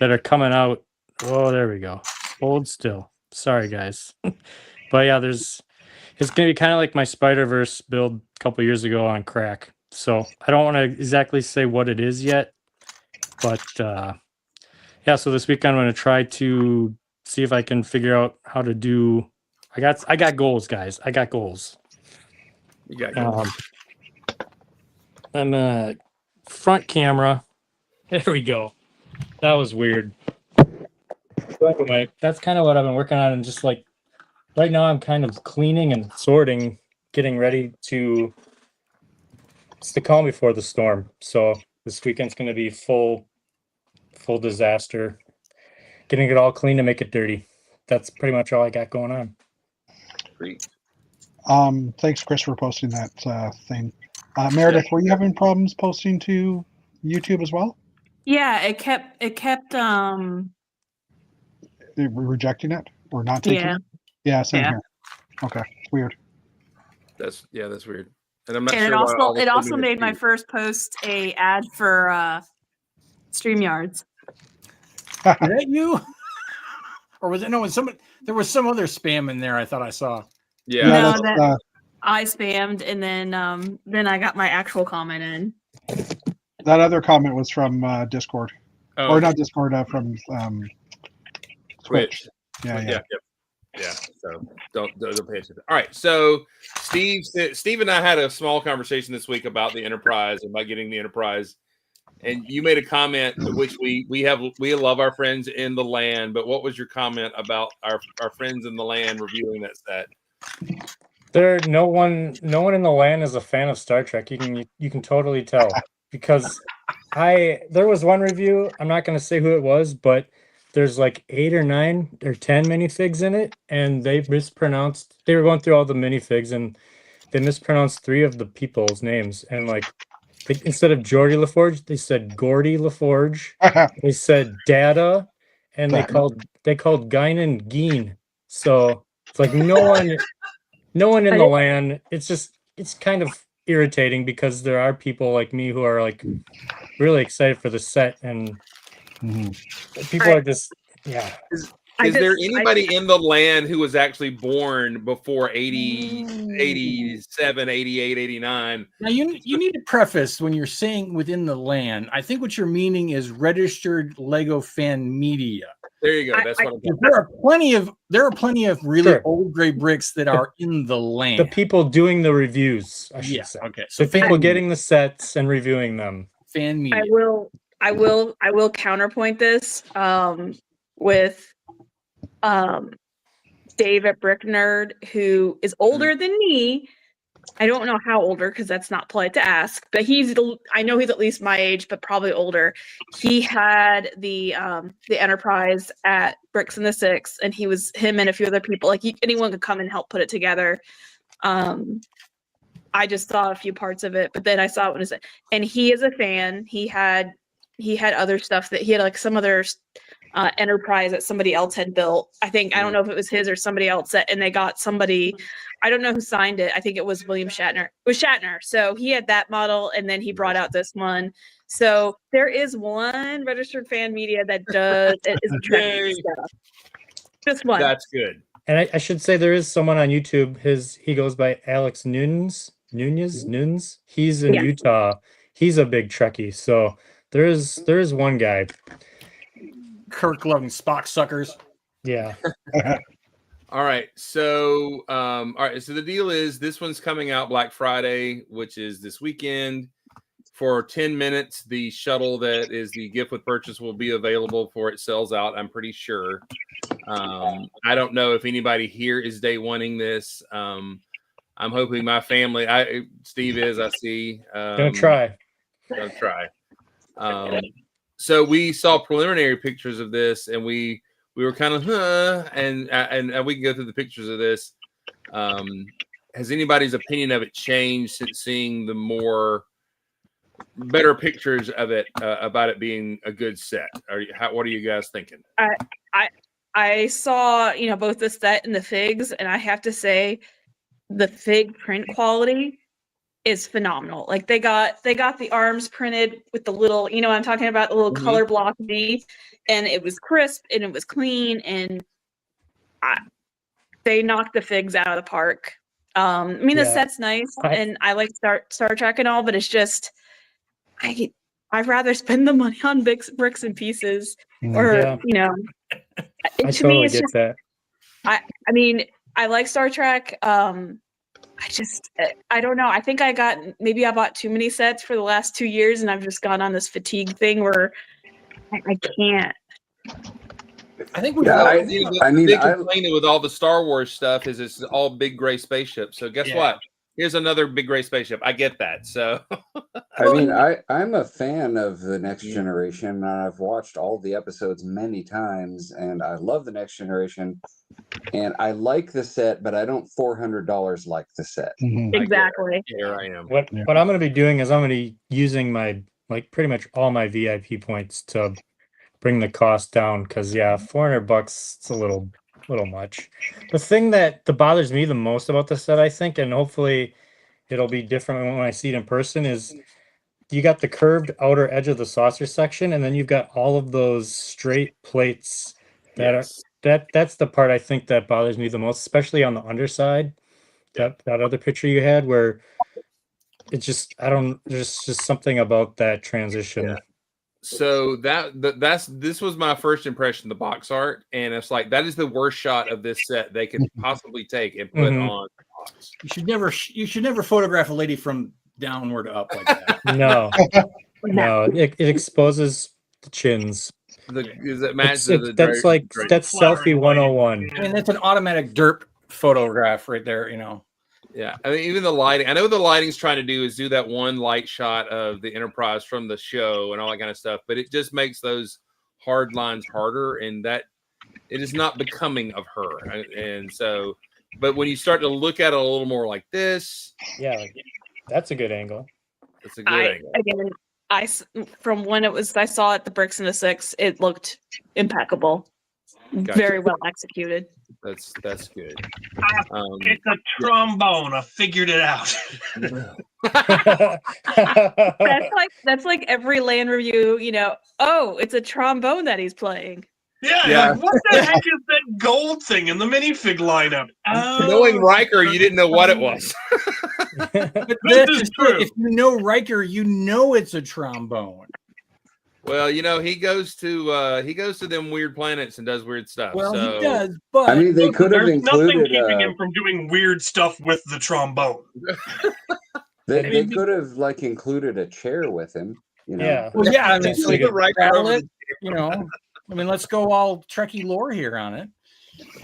[SPEAKER 8] that are coming out. Oh, there we go. Hold still. Sorry, guys. But yeah, it's going to be kind of like my Spider-Verse build a couple years ago on crack. So I don't want to exactly say what it is yet. But yeah, so this weekend I'm going to try to see if I can figure out how to do. I got goals, guys. I got goals.
[SPEAKER 1] You got goals.
[SPEAKER 8] I'm front camera. There we go. That was weird. So anyway, that's kind of what I've been working on, and just like right now I'm kind of cleaning and sorting, getting ready to. It's the calm before the storm. So this weekend's going to be full disaster. Getting it all clean to make it dirty. That's pretty much all I got going on.
[SPEAKER 1] Great.
[SPEAKER 3] Thanks, Chris, for posting that thing. Meredith, were you having problems posting to YouTube as well?
[SPEAKER 6] Yeah, it kept
[SPEAKER 3] Rejecting it or not taking it? Yeah, same here. Okay, it's weird.
[SPEAKER 1] That's weird. And I'm not
[SPEAKER 6] And
[SPEAKER 1] sure why all of a
[SPEAKER 6] it
[SPEAKER 1] sudden
[SPEAKER 6] also
[SPEAKER 1] it's
[SPEAKER 6] made my
[SPEAKER 1] weird.
[SPEAKER 6] first post a ad for StreamYards.
[SPEAKER 4] Was that you? Or was it no? Was somebody? There was some other spam in there. I thought I saw.
[SPEAKER 1] Yeah.
[SPEAKER 3] No,
[SPEAKER 6] No,
[SPEAKER 3] that's,
[SPEAKER 6] that I spammed, and then I got my actual comment in.
[SPEAKER 3] that other comment was from Discord,
[SPEAKER 1] Oh,
[SPEAKER 3] or not Discord, from Twitch.
[SPEAKER 1] Twitch.
[SPEAKER 3] Yeah.
[SPEAKER 1] Yeah. So don't pay attention. All right. So Steve and I had a small conversation this week about the Enterprise and about getting the Enterprise. And you made a comment, which we love our friends in the land. But what was your comment about our friends in the land reviewing that set?
[SPEAKER 8] No one in the land is a fan of Star Trek. You can totally tell, because there was one review, I'm not going to say who it was, but there's like 8 or 9 or 10 minifigs in it, and they were going through all the minifigs and they mispronounced 3 of the people's names, and like instead of Geordie LaForge, they said Gordy LaForge. They said Data, and they called Guinan Geen. So it's like no one in the land. It's kind of irritating, because there are people like me who are like really excited for the set, and people are just
[SPEAKER 1] Is there anybody in the land who was actually born before 80, 87, 88, 89?
[SPEAKER 4] Now you need to preface when you're saying within the land. I think what you're meaning is registered Lego fan media.
[SPEAKER 1] There you go. That's what I'm talking
[SPEAKER 4] There are plenty of really old gray bricks that are in the land.
[SPEAKER 8] the people doing the reviews, I should say.
[SPEAKER 4] Okay.
[SPEAKER 8] So people getting the sets and reviewing them.
[SPEAKER 4] Fan media.
[SPEAKER 6] I will counterpoint this with Dave at Brick Nerd, who is older than me. I don't know how older, because that's not polite to ask, but I know he's at least my age, but probably older. He had the Enterprise at Bricks and the Six, and him and a few other people, like anyone could come and help put it together. I just saw a few parts of it, but then I saw it when it was, and he is a fan. He had other stuff that he had, like some other Enterprise that somebody else had built. I don't know if it was his or somebody else, and they got somebody, I don't know who signed it. I think it was William Shatner. It was Shatner. So he had that model, and then he brought out this one. So there is one registered fan media that is Trekkie stuff. Just one.
[SPEAKER 1] That's good.
[SPEAKER 8] And I should say there is someone on YouTube. He goes by Alex Nunes. He's in Utah. He's a big Trekkie. So there is one guy.
[SPEAKER 4] Kirk loving Spock suckers.
[SPEAKER 8] Yeah.
[SPEAKER 1] All right. So So the deal is, this one's coming out Black Friday, which is this weekend. For 10 minutes, the shuttle that is the gift with purchase will be available before it sells out, I'm pretty sure. I don't know if anybody here is day wanting this. I'm hoping my family, Steve is, I see.
[SPEAKER 8] Gonna try.
[SPEAKER 1] So we saw preliminary pictures of this, and we were kind of, and we can go through the pictures of this. Has anybody's opinion of it changed since seeing the better pictures of it, about it being a good set? What are you guys thinking?
[SPEAKER 6] I saw, both the set and the figs, and I have to say the fig print quality is phenomenal. Like they got the arms printed with the little, I'm talking about the little color block V, and it was crisp and it was clean, and they knocked the figs out of the park. The set's nice, and I like Star Trek and all, but it's just I'd rather spend the money on bricks and pieces, or
[SPEAKER 8] I totally get that.
[SPEAKER 6] I like Star Trek. I don't know. I think I bought too many sets for the last 2 years, and I've just gone on this fatigue thing where I can't.
[SPEAKER 1] I think the big complaint with all the Star Wars stuff is it's all big gray spaceships. So guess what? Here's another big gray spaceship. I get that. So
[SPEAKER 2] I'm a fan of the Next Generation, and I've watched all the episodes many times, and I love the Next Generation, and I like the set, but I don't $400 like the set.
[SPEAKER 6] Exactly.
[SPEAKER 1] Here I am.
[SPEAKER 8] What I'm going to be doing is I'm going to be using my pretty much all my VIP points to bring the cost down, because $400 it's a little little much. The thing that bothers me the most about the set, I think, and hopefully it'll be different when I see it in person, is you got the curved outer edge of the saucer section, and then you've got all of those straight plates that
[SPEAKER 1] Yes.
[SPEAKER 8] that's the part I think that bothers me the most, especially on the underside. That other picture you had where it just there's just something about that transition.
[SPEAKER 1] Yeah. So this was my first impression of the box art, and it's like that is the worst shot of this set they could possibly take and put
[SPEAKER 8] Mhm.
[SPEAKER 1] on the box.
[SPEAKER 4] You should never photograph a lady from downward up like that.
[SPEAKER 8] No, no, it exposes the chins.
[SPEAKER 1] Is it match
[SPEAKER 8] That's selfie 101.
[SPEAKER 4] I mean, that's an automatic derp photograph right there.
[SPEAKER 1] Yeah, I mean, even the lighting. I know the lighting's trying to do is do that one light shot of the Enterprise from the show and all that kind of stuff, but it just makes those hard lines harder, and that it is not becoming of her. And so, but when you start to look at it a little more like this,
[SPEAKER 8] yeah, that's a good angle.
[SPEAKER 1] It's a good angle.
[SPEAKER 6] Again, from when I saw it, the Bricks and the Six, it looked impeccable,
[SPEAKER 1] Gotcha.
[SPEAKER 6] very well executed.
[SPEAKER 1] That's good.
[SPEAKER 7] It's a trombone. I figured it out.
[SPEAKER 6] That's like every land review, oh, it's a trombone that he's playing.
[SPEAKER 7] Yeah. Like, what the heck is that gold thing in the minifig lineup?
[SPEAKER 1] Knowing Riker, you didn't know what it was.
[SPEAKER 4] But
[SPEAKER 7] This is true.
[SPEAKER 4] If you know Riker, you know it's a trombone.
[SPEAKER 1] Well, he goes to them weird planets and does weird stuff.
[SPEAKER 4] Well,
[SPEAKER 1] so.
[SPEAKER 4] he does, but
[SPEAKER 2] I mean, they could have
[SPEAKER 7] There's nothing
[SPEAKER 2] included.
[SPEAKER 7] keeping him from doing weird stuff with the trombone.
[SPEAKER 2] They could have included a chair with him.
[SPEAKER 8] Yeah.
[SPEAKER 4] well, yeah. I mean,
[SPEAKER 1] So
[SPEAKER 4] so
[SPEAKER 1] you
[SPEAKER 4] you
[SPEAKER 1] could write
[SPEAKER 4] rattle
[SPEAKER 1] over
[SPEAKER 4] it, I mean, let's go all Trekkie lore here on it.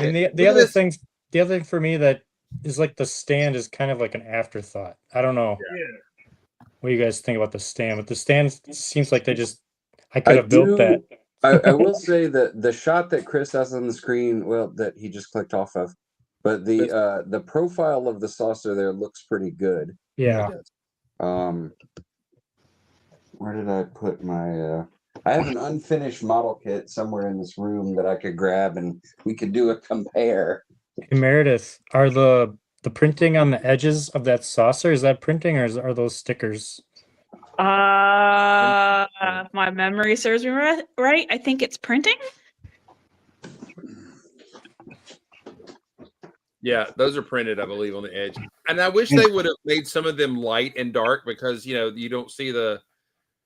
[SPEAKER 8] And the
[SPEAKER 1] Look at
[SPEAKER 8] other
[SPEAKER 1] this.
[SPEAKER 8] thing, the other thing for me that is like the stand is kind of like an afterthought. I don't know what you guys think about the stand, but the stand seems like I could have built that.
[SPEAKER 2] I will say that the shot that Chris has on the screen, well, that he just clicked off of, but the profile of the saucer there looks pretty good.
[SPEAKER 8] Yeah.
[SPEAKER 2] Where did I put my? I have an unfinished model kit somewhere in this room that I could grab, and we could do a compare.
[SPEAKER 8] Hey, Meredith, are the printing on the edges of that saucer, is that printing or are those stickers?
[SPEAKER 6] If my memory serves me right, I think it's printing.
[SPEAKER 1] Yeah, those are printed, I believe, on the edge. And I wish they would have made some of them light and dark because you don't see it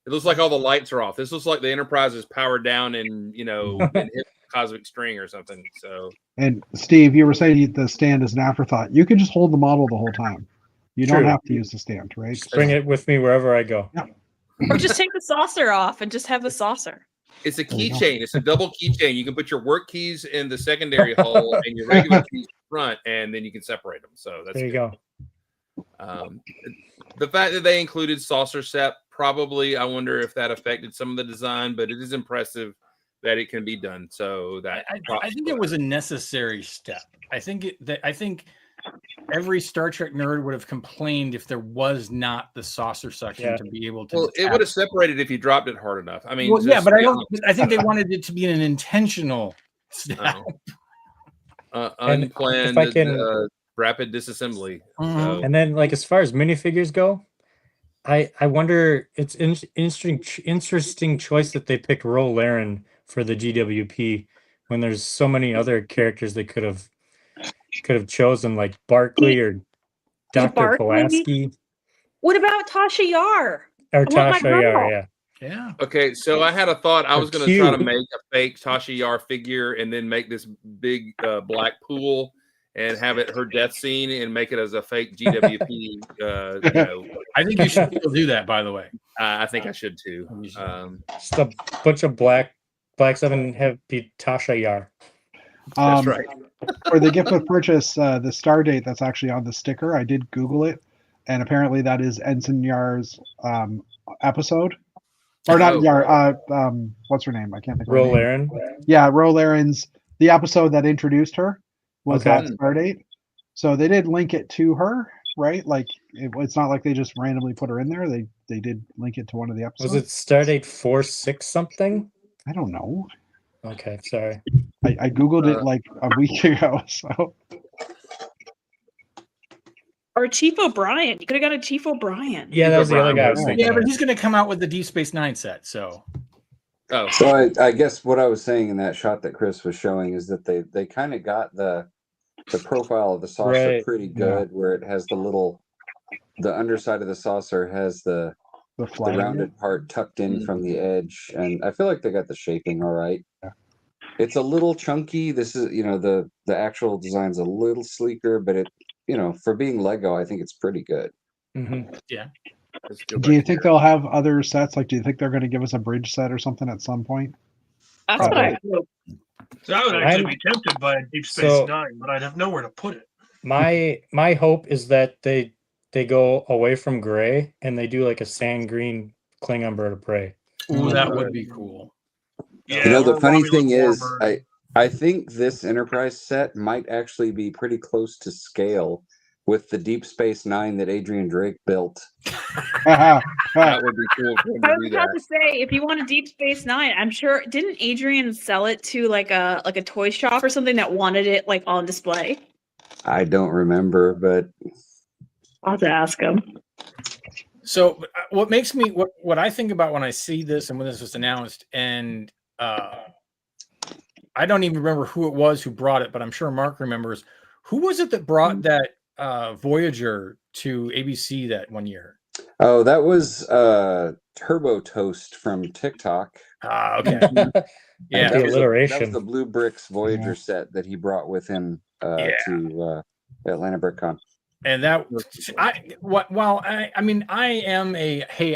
[SPEAKER 1] looks like all the lights are off. This looks like the Enterprise is powered down and and hit cosmic string or something. So
[SPEAKER 3] And Steve, you were saying the stand is an afterthought. You can just hold the model the whole time. You don't
[SPEAKER 8] True.
[SPEAKER 3] have to use the stand, right?
[SPEAKER 8] Just bring it with me wherever I go.
[SPEAKER 6] Or just take the saucer off and just have the saucer.
[SPEAKER 1] it's a
[SPEAKER 3] There you go.
[SPEAKER 1] keychain. It's a double keychain. You can put your work keys in the secondary hole and your regular keys in front, and then you can separate them. So that's
[SPEAKER 8] There you
[SPEAKER 1] good.
[SPEAKER 8] go.
[SPEAKER 1] The fact that they included saucer set, probably, I wonder if that affected some of the design, but it is impressive that it can be done. So that
[SPEAKER 4] I think it was a necessary step. I think every Star Trek nerd would have complained if there was not the saucer section
[SPEAKER 8] Yeah.
[SPEAKER 4] to be able to.
[SPEAKER 1] well, it
[SPEAKER 4] detach.
[SPEAKER 1] would have separated if you dropped it hard enough. I mean,
[SPEAKER 4] Well, yeah,
[SPEAKER 1] just
[SPEAKER 4] but I
[SPEAKER 1] be
[SPEAKER 4] don't.
[SPEAKER 1] honest.
[SPEAKER 4] I think they wanted it to be an intentional step.
[SPEAKER 8] And if
[SPEAKER 1] Unplanned
[SPEAKER 8] I can-
[SPEAKER 1] rapid disassembly.
[SPEAKER 4] Mhm.
[SPEAKER 1] So,
[SPEAKER 8] And then, as far as minifigures go, I wonder. It's interesting choice that they picked Ro Laren for the GWP when there's so many other characters they could have chosen, like Barkley or Dr.
[SPEAKER 6] Barkley?
[SPEAKER 8] Pulaski
[SPEAKER 6] What about Tasha Yar?
[SPEAKER 8] or
[SPEAKER 6] want my
[SPEAKER 8] Tasha Yar.
[SPEAKER 6] girl.
[SPEAKER 8] Yeah.
[SPEAKER 4] Yeah.
[SPEAKER 1] okay, so I had a thought. I
[SPEAKER 8] They're
[SPEAKER 1] was going to try to
[SPEAKER 8] cute.
[SPEAKER 1] make a fake Tasha Yar figure and then make this big black pool and have it her death scene and make it as a fake GWP.
[SPEAKER 4] I think you should still do that. By the way.
[SPEAKER 1] I think I should too.
[SPEAKER 8] Just a bunch of black seven have be Tasha Yar.
[SPEAKER 1] That's right.
[SPEAKER 3] For the gift of purchase, the star date that's actually on the sticker, I did Google it, and apparently that is Ensign Yar's episode. Or not
[SPEAKER 1] Oh.
[SPEAKER 3] Yar, what's her name? I can't think of her
[SPEAKER 8] Ro
[SPEAKER 3] name.
[SPEAKER 8] Laren.
[SPEAKER 3] Yeah, Ro Laren's, the episode that introduced her was
[SPEAKER 8] Okay.
[SPEAKER 3] that star date. So they did link it to her, right? Like it's not like they just randomly put her in there. They did link it to one of the episodes.
[SPEAKER 8] Was it Stardate 4-6 something?
[SPEAKER 3] I don't know.
[SPEAKER 8] Okay, sorry.
[SPEAKER 3] I googled it like a week ago. So
[SPEAKER 9] Or Chief O'Brien. You could have got a Chief O'Brien.
[SPEAKER 8] Yeah, that was the other guy I was thinking
[SPEAKER 4] Yeah, but
[SPEAKER 8] of.
[SPEAKER 4] he's going to come out with the Deep Space Nine set. So
[SPEAKER 1] Oh,
[SPEAKER 2] So I guess what I was saying in that shot that Chris was showing is that they kind of got the profile of the saucer
[SPEAKER 8] Right.
[SPEAKER 2] pretty good, where it has the underside of the saucer has the
[SPEAKER 3] flag.
[SPEAKER 2] rounded part tucked in from the edge, and I feel like they got the shaping all right.
[SPEAKER 3] Yeah.
[SPEAKER 2] It's a little chunky. This is, the actual design's a little sleeker, but it, for being Lego, I think it's pretty good.
[SPEAKER 8] Mm-hmm.
[SPEAKER 4] yeah.
[SPEAKER 1] let's go
[SPEAKER 3] Do
[SPEAKER 1] back
[SPEAKER 3] you think
[SPEAKER 1] here.
[SPEAKER 3] they'll have other sets? Like, do you think they're going to give us a bridge set or something at some point?
[SPEAKER 9] That's what I hope.
[SPEAKER 7] So I would actually
[SPEAKER 8] I'm-
[SPEAKER 7] be tempted by a Deep Space
[SPEAKER 8] So-
[SPEAKER 7] Nine, but I'd have nowhere to put it.
[SPEAKER 8] My hope is that they go away from gray and they do like a sand green Klingon bird of prey.
[SPEAKER 4] Ooh, that would be cool.
[SPEAKER 7] Yeah,
[SPEAKER 2] The
[SPEAKER 7] or
[SPEAKER 2] funny
[SPEAKER 7] Romulan
[SPEAKER 2] thing is,
[SPEAKER 7] Warbird.
[SPEAKER 2] I think this Enterprise set might actually be pretty close to scale with the Deep Space Nine that Adrian Drake built.
[SPEAKER 1] That would be cool for him
[SPEAKER 9] I
[SPEAKER 1] to
[SPEAKER 9] was
[SPEAKER 1] do
[SPEAKER 9] about
[SPEAKER 1] that.
[SPEAKER 9] to say, if you want a Deep Space Nine, I'm sure didn't Adrian sell it to like a toy shop or something that wanted it like on display?
[SPEAKER 2] I don't remember, but
[SPEAKER 9] I'll have to ask him.
[SPEAKER 4] So what makes me what I think about when I see this and when this was announced, and I don't even remember who it was who brought it, but I'm sure Mark remembers. Who was it that brought that Voyager to ABC that one year?
[SPEAKER 2] oh, that was Turbo Toast from TikTok.
[SPEAKER 4] Ah, okay.
[SPEAKER 8] Yeah,
[SPEAKER 2] That
[SPEAKER 8] the
[SPEAKER 2] was
[SPEAKER 8] alliteration.
[SPEAKER 2] the Blue Bricks Voyager set that he brought with him to Atlanta BrickCon.
[SPEAKER 4] And that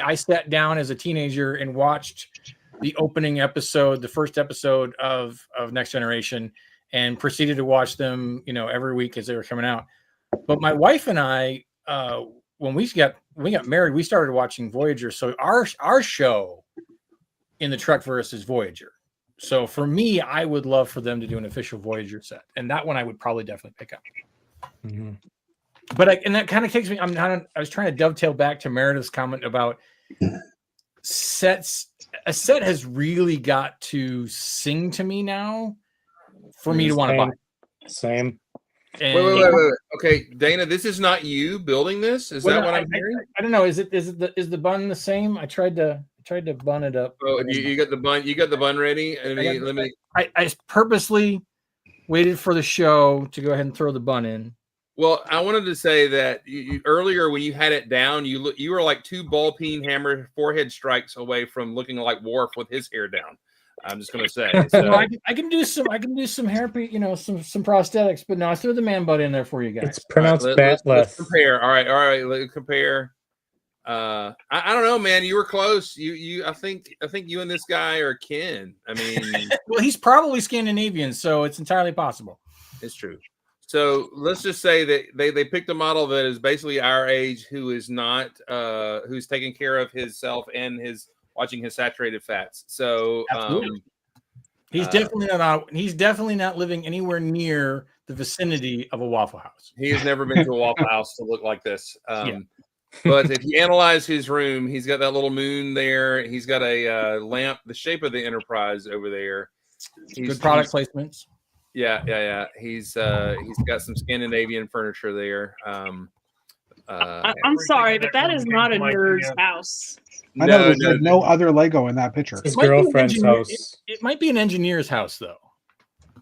[SPEAKER 4] I sat down as a teenager and watched the opening episode, the first episode of Next Generation, and proceeded to watch them, every week as they were coming out. But my wife and I, when we got married, we started watching Voyager. So our show in the Trekverse is Voyager. So for me, I would love for them to do an official Voyager set, and that one I would probably definitely pick up.
[SPEAKER 8] Mm-hmm.
[SPEAKER 4] But and that kind of takes me. I was trying to dovetail back to Meredith's comment about sets. A set has really got to sing to me now for me to want to buy.
[SPEAKER 8] Same.
[SPEAKER 4] And
[SPEAKER 1] Wait. Okay, Dana, this is not you building this. Is that what I'm hearing?
[SPEAKER 4] I don't know. Is the bun the same? I tried to bun it up.
[SPEAKER 1] Oh, you got the bun. You got the bun ready.
[SPEAKER 4] I purposely waited for the show to go ahead and throw the bun in.
[SPEAKER 1] Well, I wanted to say that you earlier when you had it down, you were like two ball peen hammer forehead strikes away from looking like Worf with his hair down. I'm just going to say. So.
[SPEAKER 4] No, I can do some hair, some prosthetics, but no, I threw the man butt in there for you guys.
[SPEAKER 8] It's pronounced
[SPEAKER 1] let's
[SPEAKER 8] Batleth.
[SPEAKER 1] compare. All right. Let's compare. I don't know, man. You were close. I think you and this guy are kin. I mean,
[SPEAKER 4] well, he's probably Scandinavian, so it's entirely possible.
[SPEAKER 1] It's true. So let's just say that they picked a model that is basically our age, who is not who's taking care of himself and watching his saturated fats. So
[SPEAKER 4] he's definitely not living anywhere near the vicinity of a Waffle House.
[SPEAKER 1] He has never been to a Waffle House to look like this. But if you analyze his room, he's got that little moon there. He's got a lamp, the shape of the Enterprise over there.
[SPEAKER 4] Good product placements.
[SPEAKER 1] Yeah. He's got some Scandinavian furniture there.
[SPEAKER 9] I'm sorry, but that is not a nerd's house.
[SPEAKER 3] I know there's like no other Lego in that picture.
[SPEAKER 8] His girlfriend's house.
[SPEAKER 4] It might be an engineer's house, though.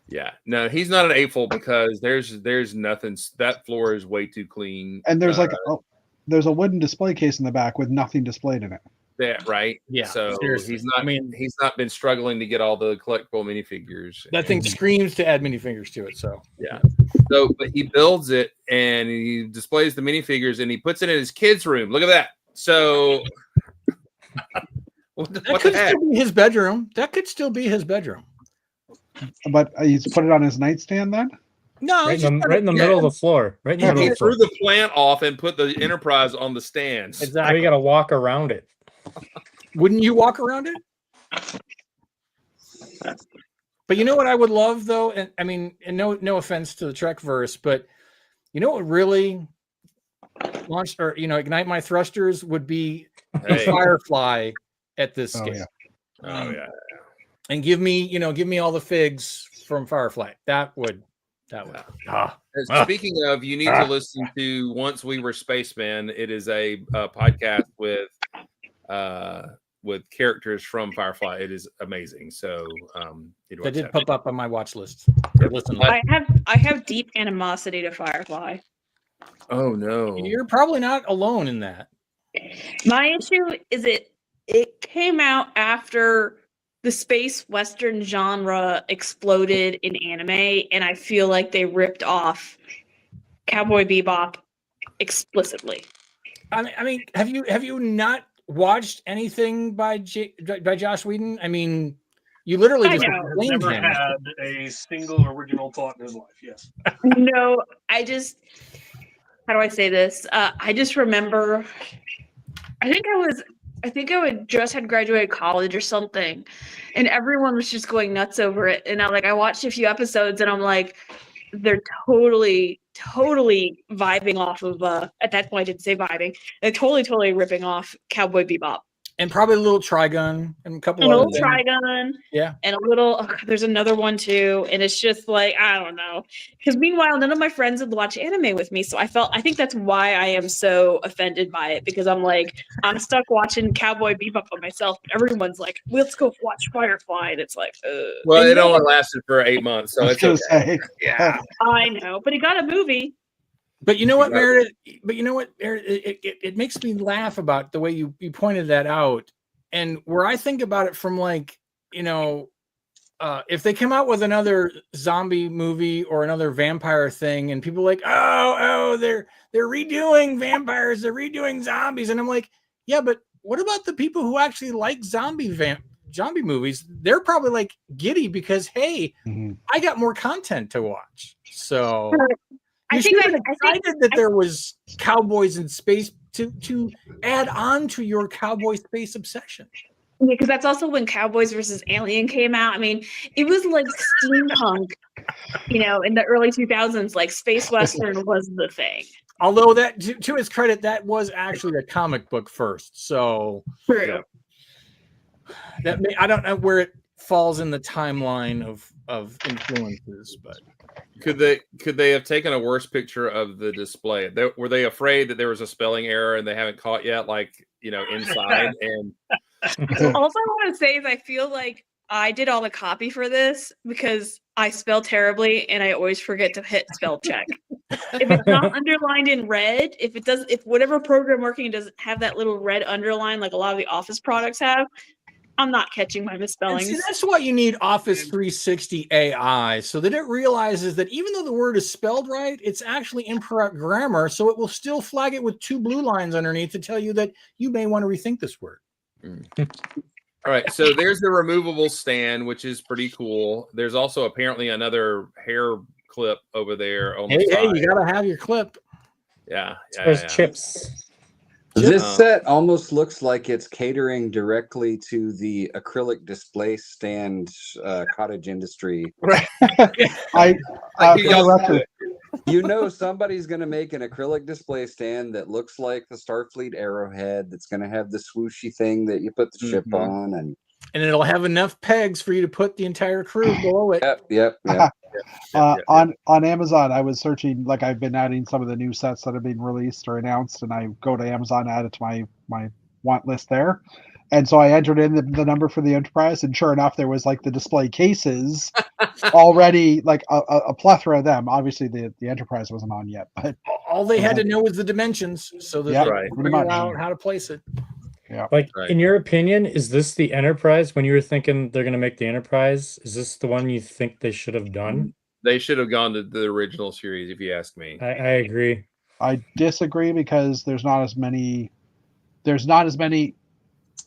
[SPEAKER 1] Yeah, no, he's not an eightfold because there's nothing. That floor is way too clean.
[SPEAKER 3] And there's there's a wooden display case in the back with nothing displayed in it.
[SPEAKER 1] That right?
[SPEAKER 4] Yeah.
[SPEAKER 1] So
[SPEAKER 4] seriously.
[SPEAKER 1] he's not. I mean, he's not been struggling to get all the collectible minifigures.
[SPEAKER 4] That thing screams to add minifigures to it. So
[SPEAKER 1] yeah. So, but he builds it and he displays the minifigures and he puts it in his kids' room. Look at that. So,
[SPEAKER 4] that could still be his bedroom. That could still be his bedroom.
[SPEAKER 3] But he's put it on his nightstand then?
[SPEAKER 4] No,
[SPEAKER 8] right in the middle of the floor. Right in the middle.
[SPEAKER 1] He threw the plant off and put the Enterprise on the stands.
[SPEAKER 8] Exactly. You got to walk around it.
[SPEAKER 4] Wouldn't you walk around it? But you know what I would love though, and I mean, and no offense to the Trekverse, but you know what really launched or ignite my thrusters would be a Firefly at this scale.
[SPEAKER 1] Oh yeah.
[SPEAKER 4] and give me all the figs from Firefly. That would.
[SPEAKER 1] Speaking of, you need to listen to Once We Were Spacemen. It is a podcast with characters from Firefly. It is amazing. So
[SPEAKER 4] that did pop up on my watch list. Listen,
[SPEAKER 9] I have deep animosity to Firefly.
[SPEAKER 1] Oh no,
[SPEAKER 4] you're probably not alone in that.
[SPEAKER 9] My issue is it came out after the space western genre exploded in anime, and I feel like they ripped off Cowboy Bebop explicitly.
[SPEAKER 4] I mean, have you not watched anything by Joss Whedon? I mean, you literally just
[SPEAKER 7] never had a single original thought in his life. Yes.
[SPEAKER 9] No, how do I say this? I just remember. I think I had just had graduated college or something, and everyone was just going nuts over it. And I watched a few episodes, and I'm like, they're totally vibing off of. At that point, I didn't say vibing. They're totally ripping off Cowboy Bebop.
[SPEAKER 4] And probably a little Trigun and a couple
[SPEAKER 9] of
[SPEAKER 4] other
[SPEAKER 9] things. Trigun,
[SPEAKER 4] yeah,
[SPEAKER 9] and a little. There's another one too, and it's just like I don't know. Because meanwhile, none of my friends would watch anime with me, so I think that's why I am so offended by it. Because I'm like, I'm stuck watching Cowboy Bebop by myself. Everyone's like, let's go watch Firefly, and it's like,
[SPEAKER 1] well, it only lasted for 8 months, so it's okay.
[SPEAKER 9] Yeah, I know, but it got a movie.
[SPEAKER 4] But you know what, Meredith? It makes me laugh about the way you pointed that out, and where I think about it from if they come out with another zombie movie or another vampire thing, and people are like, they're redoing vampires, they're redoing zombies, and I'm like, yeah, but what about the people who actually like zombie movies? They're probably like giddy because hey, I got more content to watch, so. I think excited that there was cowboys in space to add on to your cowboy space obsession.
[SPEAKER 9] Yeah, because that's also when Cowboys versus Alien came out. I mean, it was like steampunk, in the early 2000s. Like space western was the thing.
[SPEAKER 4] Although that, to his credit, that was actually a comic book first. So
[SPEAKER 9] true.
[SPEAKER 4] I don't know where it falls in the timeline of influences, but.
[SPEAKER 1] Could they have taken a worse picture of the display? Were they afraid that there was a spelling error and they haven't caught yet, inside? And
[SPEAKER 9] also, I want to say is I feel like I did all the copy for this because I spell terribly and I always forget to hit spell check. If it's not underlined in red, if whatever program working doesn't have that little red underline like a lot of the Office products have, I'm not catching my misspellings.
[SPEAKER 4] See, that's why you need Office 360 AI, so that it realizes that even though the word is spelled right, it's actually incorrect grammar, so it will still flag it with 2 blue lines underneath to tell you that you may want to rethink this word.
[SPEAKER 1] All right, so there's the removable stand, which is pretty cool. There's also apparently another hair clip over there. On the side.
[SPEAKER 4] You gotta have your clip.
[SPEAKER 1] Yeah.
[SPEAKER 8] There's chips.
[SPEAKER 2] This set almost looks like it's catering directly to the acrylic display stand cottage industry.
[SPEAKER 3] Right.
[SPEAKER 2] Somebody's going to make an acrylic display stand that looks like the Starfleet arrowhead. That's going to have the swooshy thing that you put the ship on, and
[SPEAKER 4] it'll have enough pegs for you to put the entire crew below it.
[SPEAKER 2] Yep.
[SPEAKER 3] On Amazon, I was searching, I've been adding some of the new sets that have been released or announced, and I go to Amazon, add it to my want list there. And so I entered in the number for the Enterprise, and sure enough, there was the display cases already, a plethora of them. Obviously, the Enterprise wasn't on yet, but
[SPEAKER 4] all they had to know was the dimensions, so that they could figure out how to place it.
[SPEAKER 3] Yeah.
[SPEAKER 8] In your opinion, is this the Enterprise? When you were thinking they're going to make the Enterprise, is this the one you think they should have done?
[SPEAKER 1] They should have gone to the original series, if you ask me.
[SPEAKER 8] I agree.
[SPEAKER 3] I disagree because there's not as many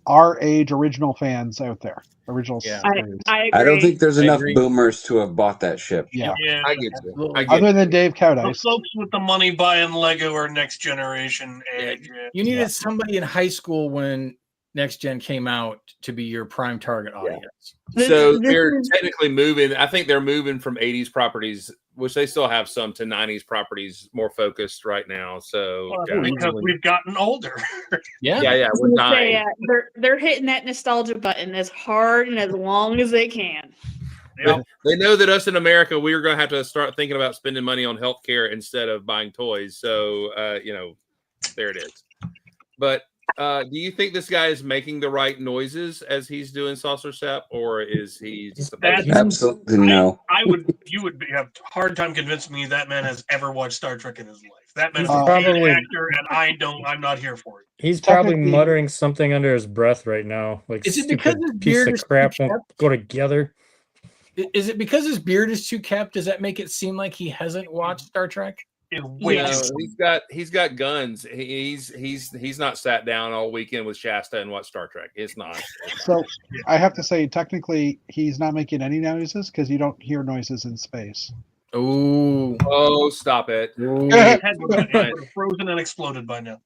[SPEAKER 3] our age original fans out there. Original series.
[SPEAKER 9] I agree.
[SPEAKER 2] I don't think there's enough boomers to have bought that ship.
[SPEAKER 3] Yeah.
[SPEAKER 1] I get you.
[SPEAKER 3] Other than Dave
[SPEAKER 7] The
[SPEAKER 3] Cowdice.
[SPEAKER 7] folks with the money buying Lego are next generation age.
[SPEAKER 4] You needed somebody in high school when Next Gen came out to be your prime target audience.
[SPEAKER 1] So they're technically moving. I think they're moving from 80s properties which they still have some to 90s properties more focused right now. So
[SPEAKER 7] Well,
[SPEAKER 1] yeah,
[SPEAKER 7] because we've gotten older.
[SPEAKER 4] Yeah.
[SPEAKER 1] yeah,
[SPEAKER 9] I was
[SPEAKER 1] we're
[SPEAKER 9] gonna say,
[SPEAKER 1] dying.
[SPEAKER 9] they're hitting that nostalgia button as hard and as long as they can.
[SPEAKER 7] Yep.
[SPEAKER 1] They know that us in America, we are going to have to start thinking about spending money on healthcare instead of buying toys. So, there it is. But do you think this guy is making the right noises as he's doing Saucer Sap, or is he supposed to?
[SPEAKER 2] Absolutely no.
[SPEAKER 7] You would have a hard time convincing me that man has ever watched Star Trek in his life. That man is
[SPEAKER 8] He's
[SPEAKER 7] a
[SPEAKER 8] probably-
[SPEAKER 7] paid actor, and I'm not here for it.
[SPEAKER 8] He's probably
[SPEAKER 3] Technically-
[SPEAKER 8] muttering something under his breath right now. Like,
[SPEAKER 4] Is it because
[SPEAKER 8] stupid
[SPEAKER 4] his
[SPEAKER 8] piece
[SPEAKER 4] beard
[SPEAKER 8] of
[SPEAKER 4] is
[SPEAKER 8] crap
[SPEAKER 4] too
[SPEAKER 8] won't go together?
[SPEAKER 4] Is it because his beard is too kept? Does that make it seem like he hasn't watched Star Trek?
[SPEAKER 7] Wait,
[SPEAKER 1] No, he's got guns. He's not sat down all weekend with Shasta and watched Star Trek. It's not.
[SPEAKER 3] So I have to say, technically, he's not making any noises because you don't hear noises in space.
[SPEAKER 1] Oh, stop it.
[SPEAKER 7] his head would have frozen and exploded by now.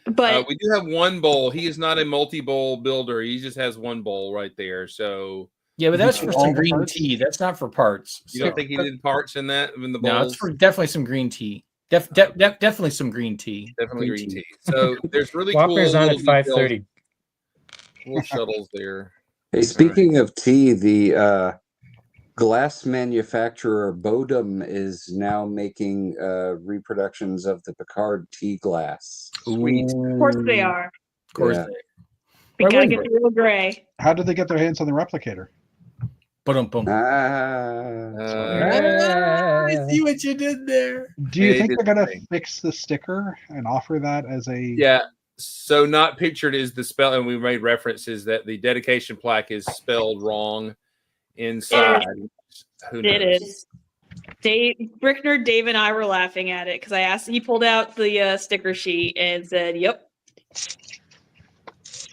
[SPEAKER 9] But
[SPEAKER 1] We do have one bowl. He is not a multi-bowl builder. He just has one bowl right there. So
[SPEAKER 4] Yeah, but that's for
[SPEAKER 3] All
[SPEAKER 4] some
[SPEAKER 3] the
[SPEAKER 4] green
[SPEAKER 3] parts?
[SPEAKER 4] tea. That's not for parts.
[SPEAKER 1] you don't
[SPEAKER 4] So-
[SPEAKER 1] think he did parts in that in the
[SPEAKER 4] No,
[SPEAKER 1] bowls?
[SPEAKER 4] it's for definitely some green tea. Definitely some green tea.
[SPEAKER 1] Definitely green tea. So there's really
[SPEAKER 8] Whopper's
[SPEAKER 1] cool
[SPEAKER 8] on at
[SPEAKER 1] little details,
[SPEAKER 8] 5:30.
[SPEAKER 1] little shuttles there.
[SPEAKER 2] Hey, speaking of tea, the glass manufacturer Bodum is now making reproductions of the Picard tea glass.
[SPEAKER 1] Sweet.
[SPEAKER 9] of course they are.
[SPEAKER 4] Of course.
[SPEAKER 2] Yeah.
[SPEAKER 9] We
[SPEAKER 4] Why
[SPEAKER 9] gotta
[SPEAKER 4] wouldn't
[SPEAKER 9] get the real gray.
[SPEAKER 3] How did they get their hands on the replicator?
[SPEAKER 4] Boom. I see what you did there.
[SPEAKER 3] Do you
[SPEAKER 1] They
[SPEAKER 3] think
[SPEAKER 1] did
[SPEAKER 3] they're going
[SPEAKER 1] the
[SPEAKER 3] to
[SPEAKER 1] thing.
[SPEAKER 3] fix the sticker and offer that as a?
[SPEAKER 1] Yeah. So not pictured is the spell, and we made references that the dedication plaque is spelled wrong inside. Who knows?
[SPEAKER 9] It is. Brickner, Dave, and I were laughing at it because I asked. He pulled out the sticker sheet and said, "Yep."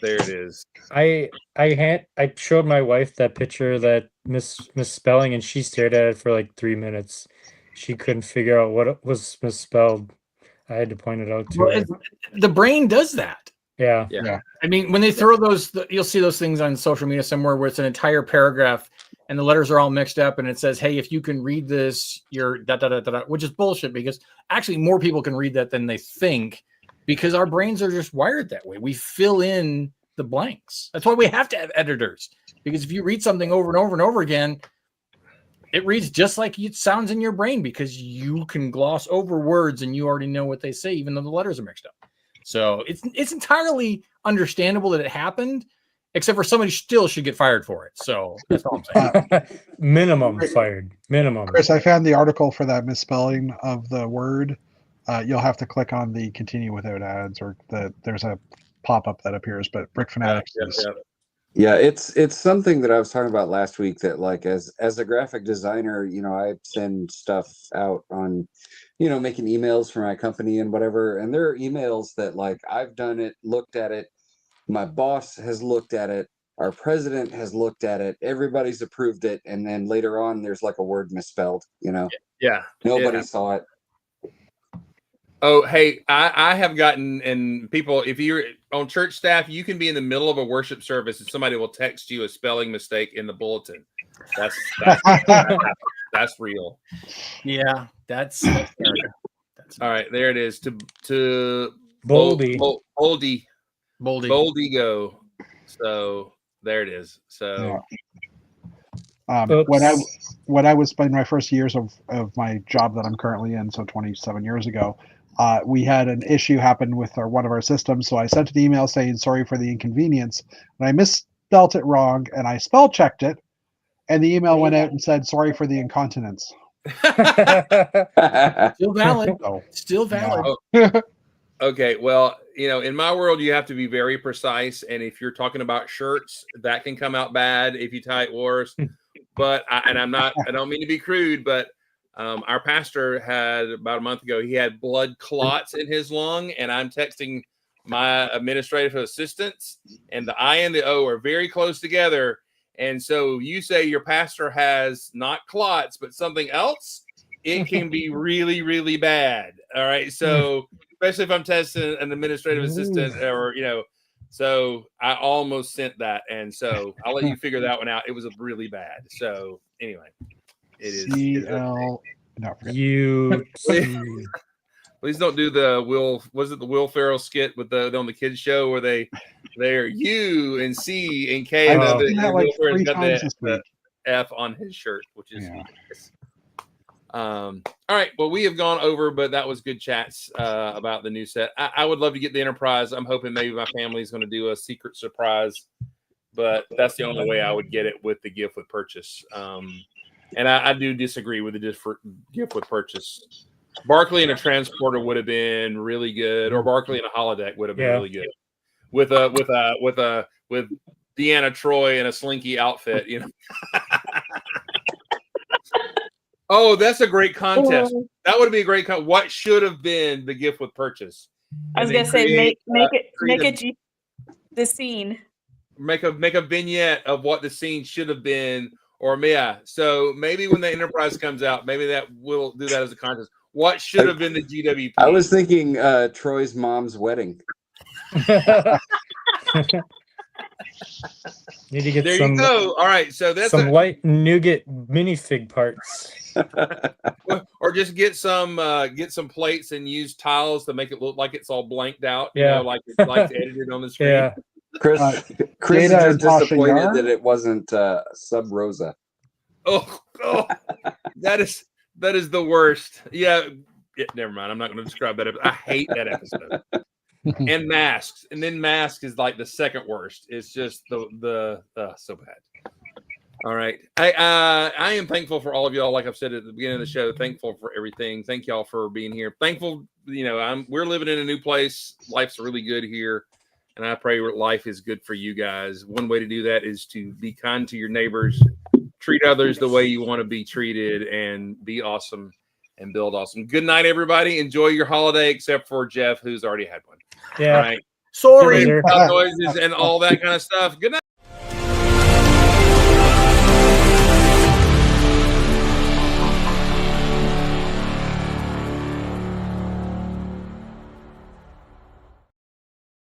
[SPEAKER 1] There it is.
[SPEAKER 8] I showed my wife that picture that misspelling, and she stared at it for like 3 minutes. She couldn't figure out what was misspelled. I had to point it out to
[SPEAKER 4] Well,
[SPEAKER 8] her.
[SPEAKER 4] the brain does that.
[SPEAKER 8] Yeah.
[SPEAKER 4] I mean, when they throw those, you'll see those things on social media somewhere where it's an entire paragraph and the letters are all mixed up and it says, hey, if you can read this, you're da da da da, which is bullshit because actually more people can read that than they think because our brains are just wired that way. We fill in the blanks. That's why we have to have editors because if you read something over and over and over again, it reads just like it sounds in your brain because you can gloss over words and you already know what they say, even though the letters are mixed up. So it's entirely understandable that it happened, except for somebody still should get fired for it. So that's all I'm saying.
[SPEAKER 8] Minimum fired. Minimum.
[SPEAKER 3] Chris, I found the article for that misspelling of the word. You'll have to click on the continue without ads, or there's a pop-up that appears. But Brick Fanatics is
[SPEAKER 2] Yeah, it's something that I was talking about last week that like as a graphic designer, I send stuff out on, making emails for my company and whatever. And there are emails that like I've done it, looked at it, my boss has looked at it, our president has looked at it, everybody's approved it, and then later on there's like a word misspelled,
[SPEAKER 1] Yeah.
[SPEAKER 2] Nobody
[SPEAKER 1] Yeah.
[SPEAKER 2] saw it.
[SPEAKER 1] Oh, hey, I have gotten, and people, if you're on church staff, you can be in the middle of a worship service and somebody will text you a spelling mistake in the bulletin. That's real.
[SPEAKER 4] Yeah, that's
[SPEAKER 1] All right, there it is. To
[SPEAKER 8] Boldy.
[SPEAKER 1] Boldy go. So there it is. So
[SPEAKER 3] when I was in my first years of my job that I'm currently in, so 27 years ago, we had an issue happen with one of our systems. So I sent an email saying sorry for the inconvenience, and I misspelt it wrong, and I spell checked it, and the email went out and said sorry for the incontinence.
[SPEAKER 4] still valid.
[SPEAKER 3] So,
[SPEAKER 4] Still valid.
[SPEAKER 1] okay, well, in my world, you have to be very precise, and if you're talking about shirts, that can come out bad if you type worse. But I don't mean to be crude, but our pastor had about a month ago, he had blood clots in his lung, and I'm texting my administrative assistants, and the I and the O are very close together. And so you say your pastor has not clots, but something else, it can be really, really bad. All right. So especially if I'm testing an administrative assistant or, so I almost sent that. And so I'll let you figure that one out. It was really bad. So anyway. It is.
[SPEAKER 3] CL. No, I forget.
[SPEAKER 8] You.
[SPEAKER 1] Please don't do the Will Ferrell skit with on the kids show where they're U and C and K.
[SPEAKER 3] I've
[SPEAKER 8] Oh.
[SPEAKER 3] seen that like
[SPEAKER 1] Will Ferrell's
[SPEAKER 3] 3
[SPEAKER 1] got
[SPEAKER 3] times
[SPEAKER 1] the
[SPEAKER 3] this week.
[SPEAKER 1] F on his shirt, which is
[SPEAKER 3] Yeah.
[SPEAKER 1] hilarious. All right. Well, we have gone over, but that was good chats about the new set. I would love to get the Enterprise. I'm hoping maybe my family is going to do a secret surprise, but that's the only way I would get it with the gift with purchase. And I do disagree with the gift with purchase. Barkley and a transporter would have been really good, or Barkley and a holodeck would have been really good. With Deanna Troi in a slinky outfit, you know. Oh, that's a great contest. That would be a great what should have been the gift with purchase?
[SPEAKER 9] I was gonna say make the scene.
[SPEAKER 1] Make a vignette of what the scene should have been, or so maybe when the Enterprise comes out, maybe that we'll do that as a contest. What should have been the GWP?
[SPEAKER 2] I was thinking Troy's mom's wedding.
[SPEAKER 8] Need to get
[SPEAKER 1] there
[SPEAKER 8] some.
[SPEAKER 1] You go. All right, so that's
[SPEAKER 8] some light nougat minifig parts.
[SPEAKER 1] Or just get some plates and use tiles to make it look like it's all blanked out. You
[SPEAKER 8] Yeah.
[SPEAKER 1] know, like it's like edited on the screen.
[SPEAKER 8] Yeah.
[SPEAKER 2] Chris is
[SPEAKER 3] Data and
[SPEAKER 2] just
[SPEAKER 3] Tasha
[SPEAKER 2] disappointed
[SPEAKER 3] Yar?
[SPEAKER 2] that it wasn't Sub Rosa.
[SPEAKER 1] Oh, that is the worst. Yeah, never mind. I'm not going to describe that. I hate that episode. And Masks, and then Mask is like the second worst. It's just the so bad. All right, I am thankful for all of y'all. Like I've said at the beginning of the show, thankful for everything. Thank y'all for being here. Thankful, we're living in a new place. Life's really good here, and I pray life is good for you guys. One way to do that is to be kind to your neighbors, treat others the way you want to be treated, and be awesome and build awesome. Good night, everybody. Enjoy your holiday, except for Jeff, who's already had one.
[SPEAKER 8] Yeah.
[SPEAKER 1] All right.
[SPEAKER 4] Sorry.
[SPEAKER 1] Noises and all that kind of stuff. Good night.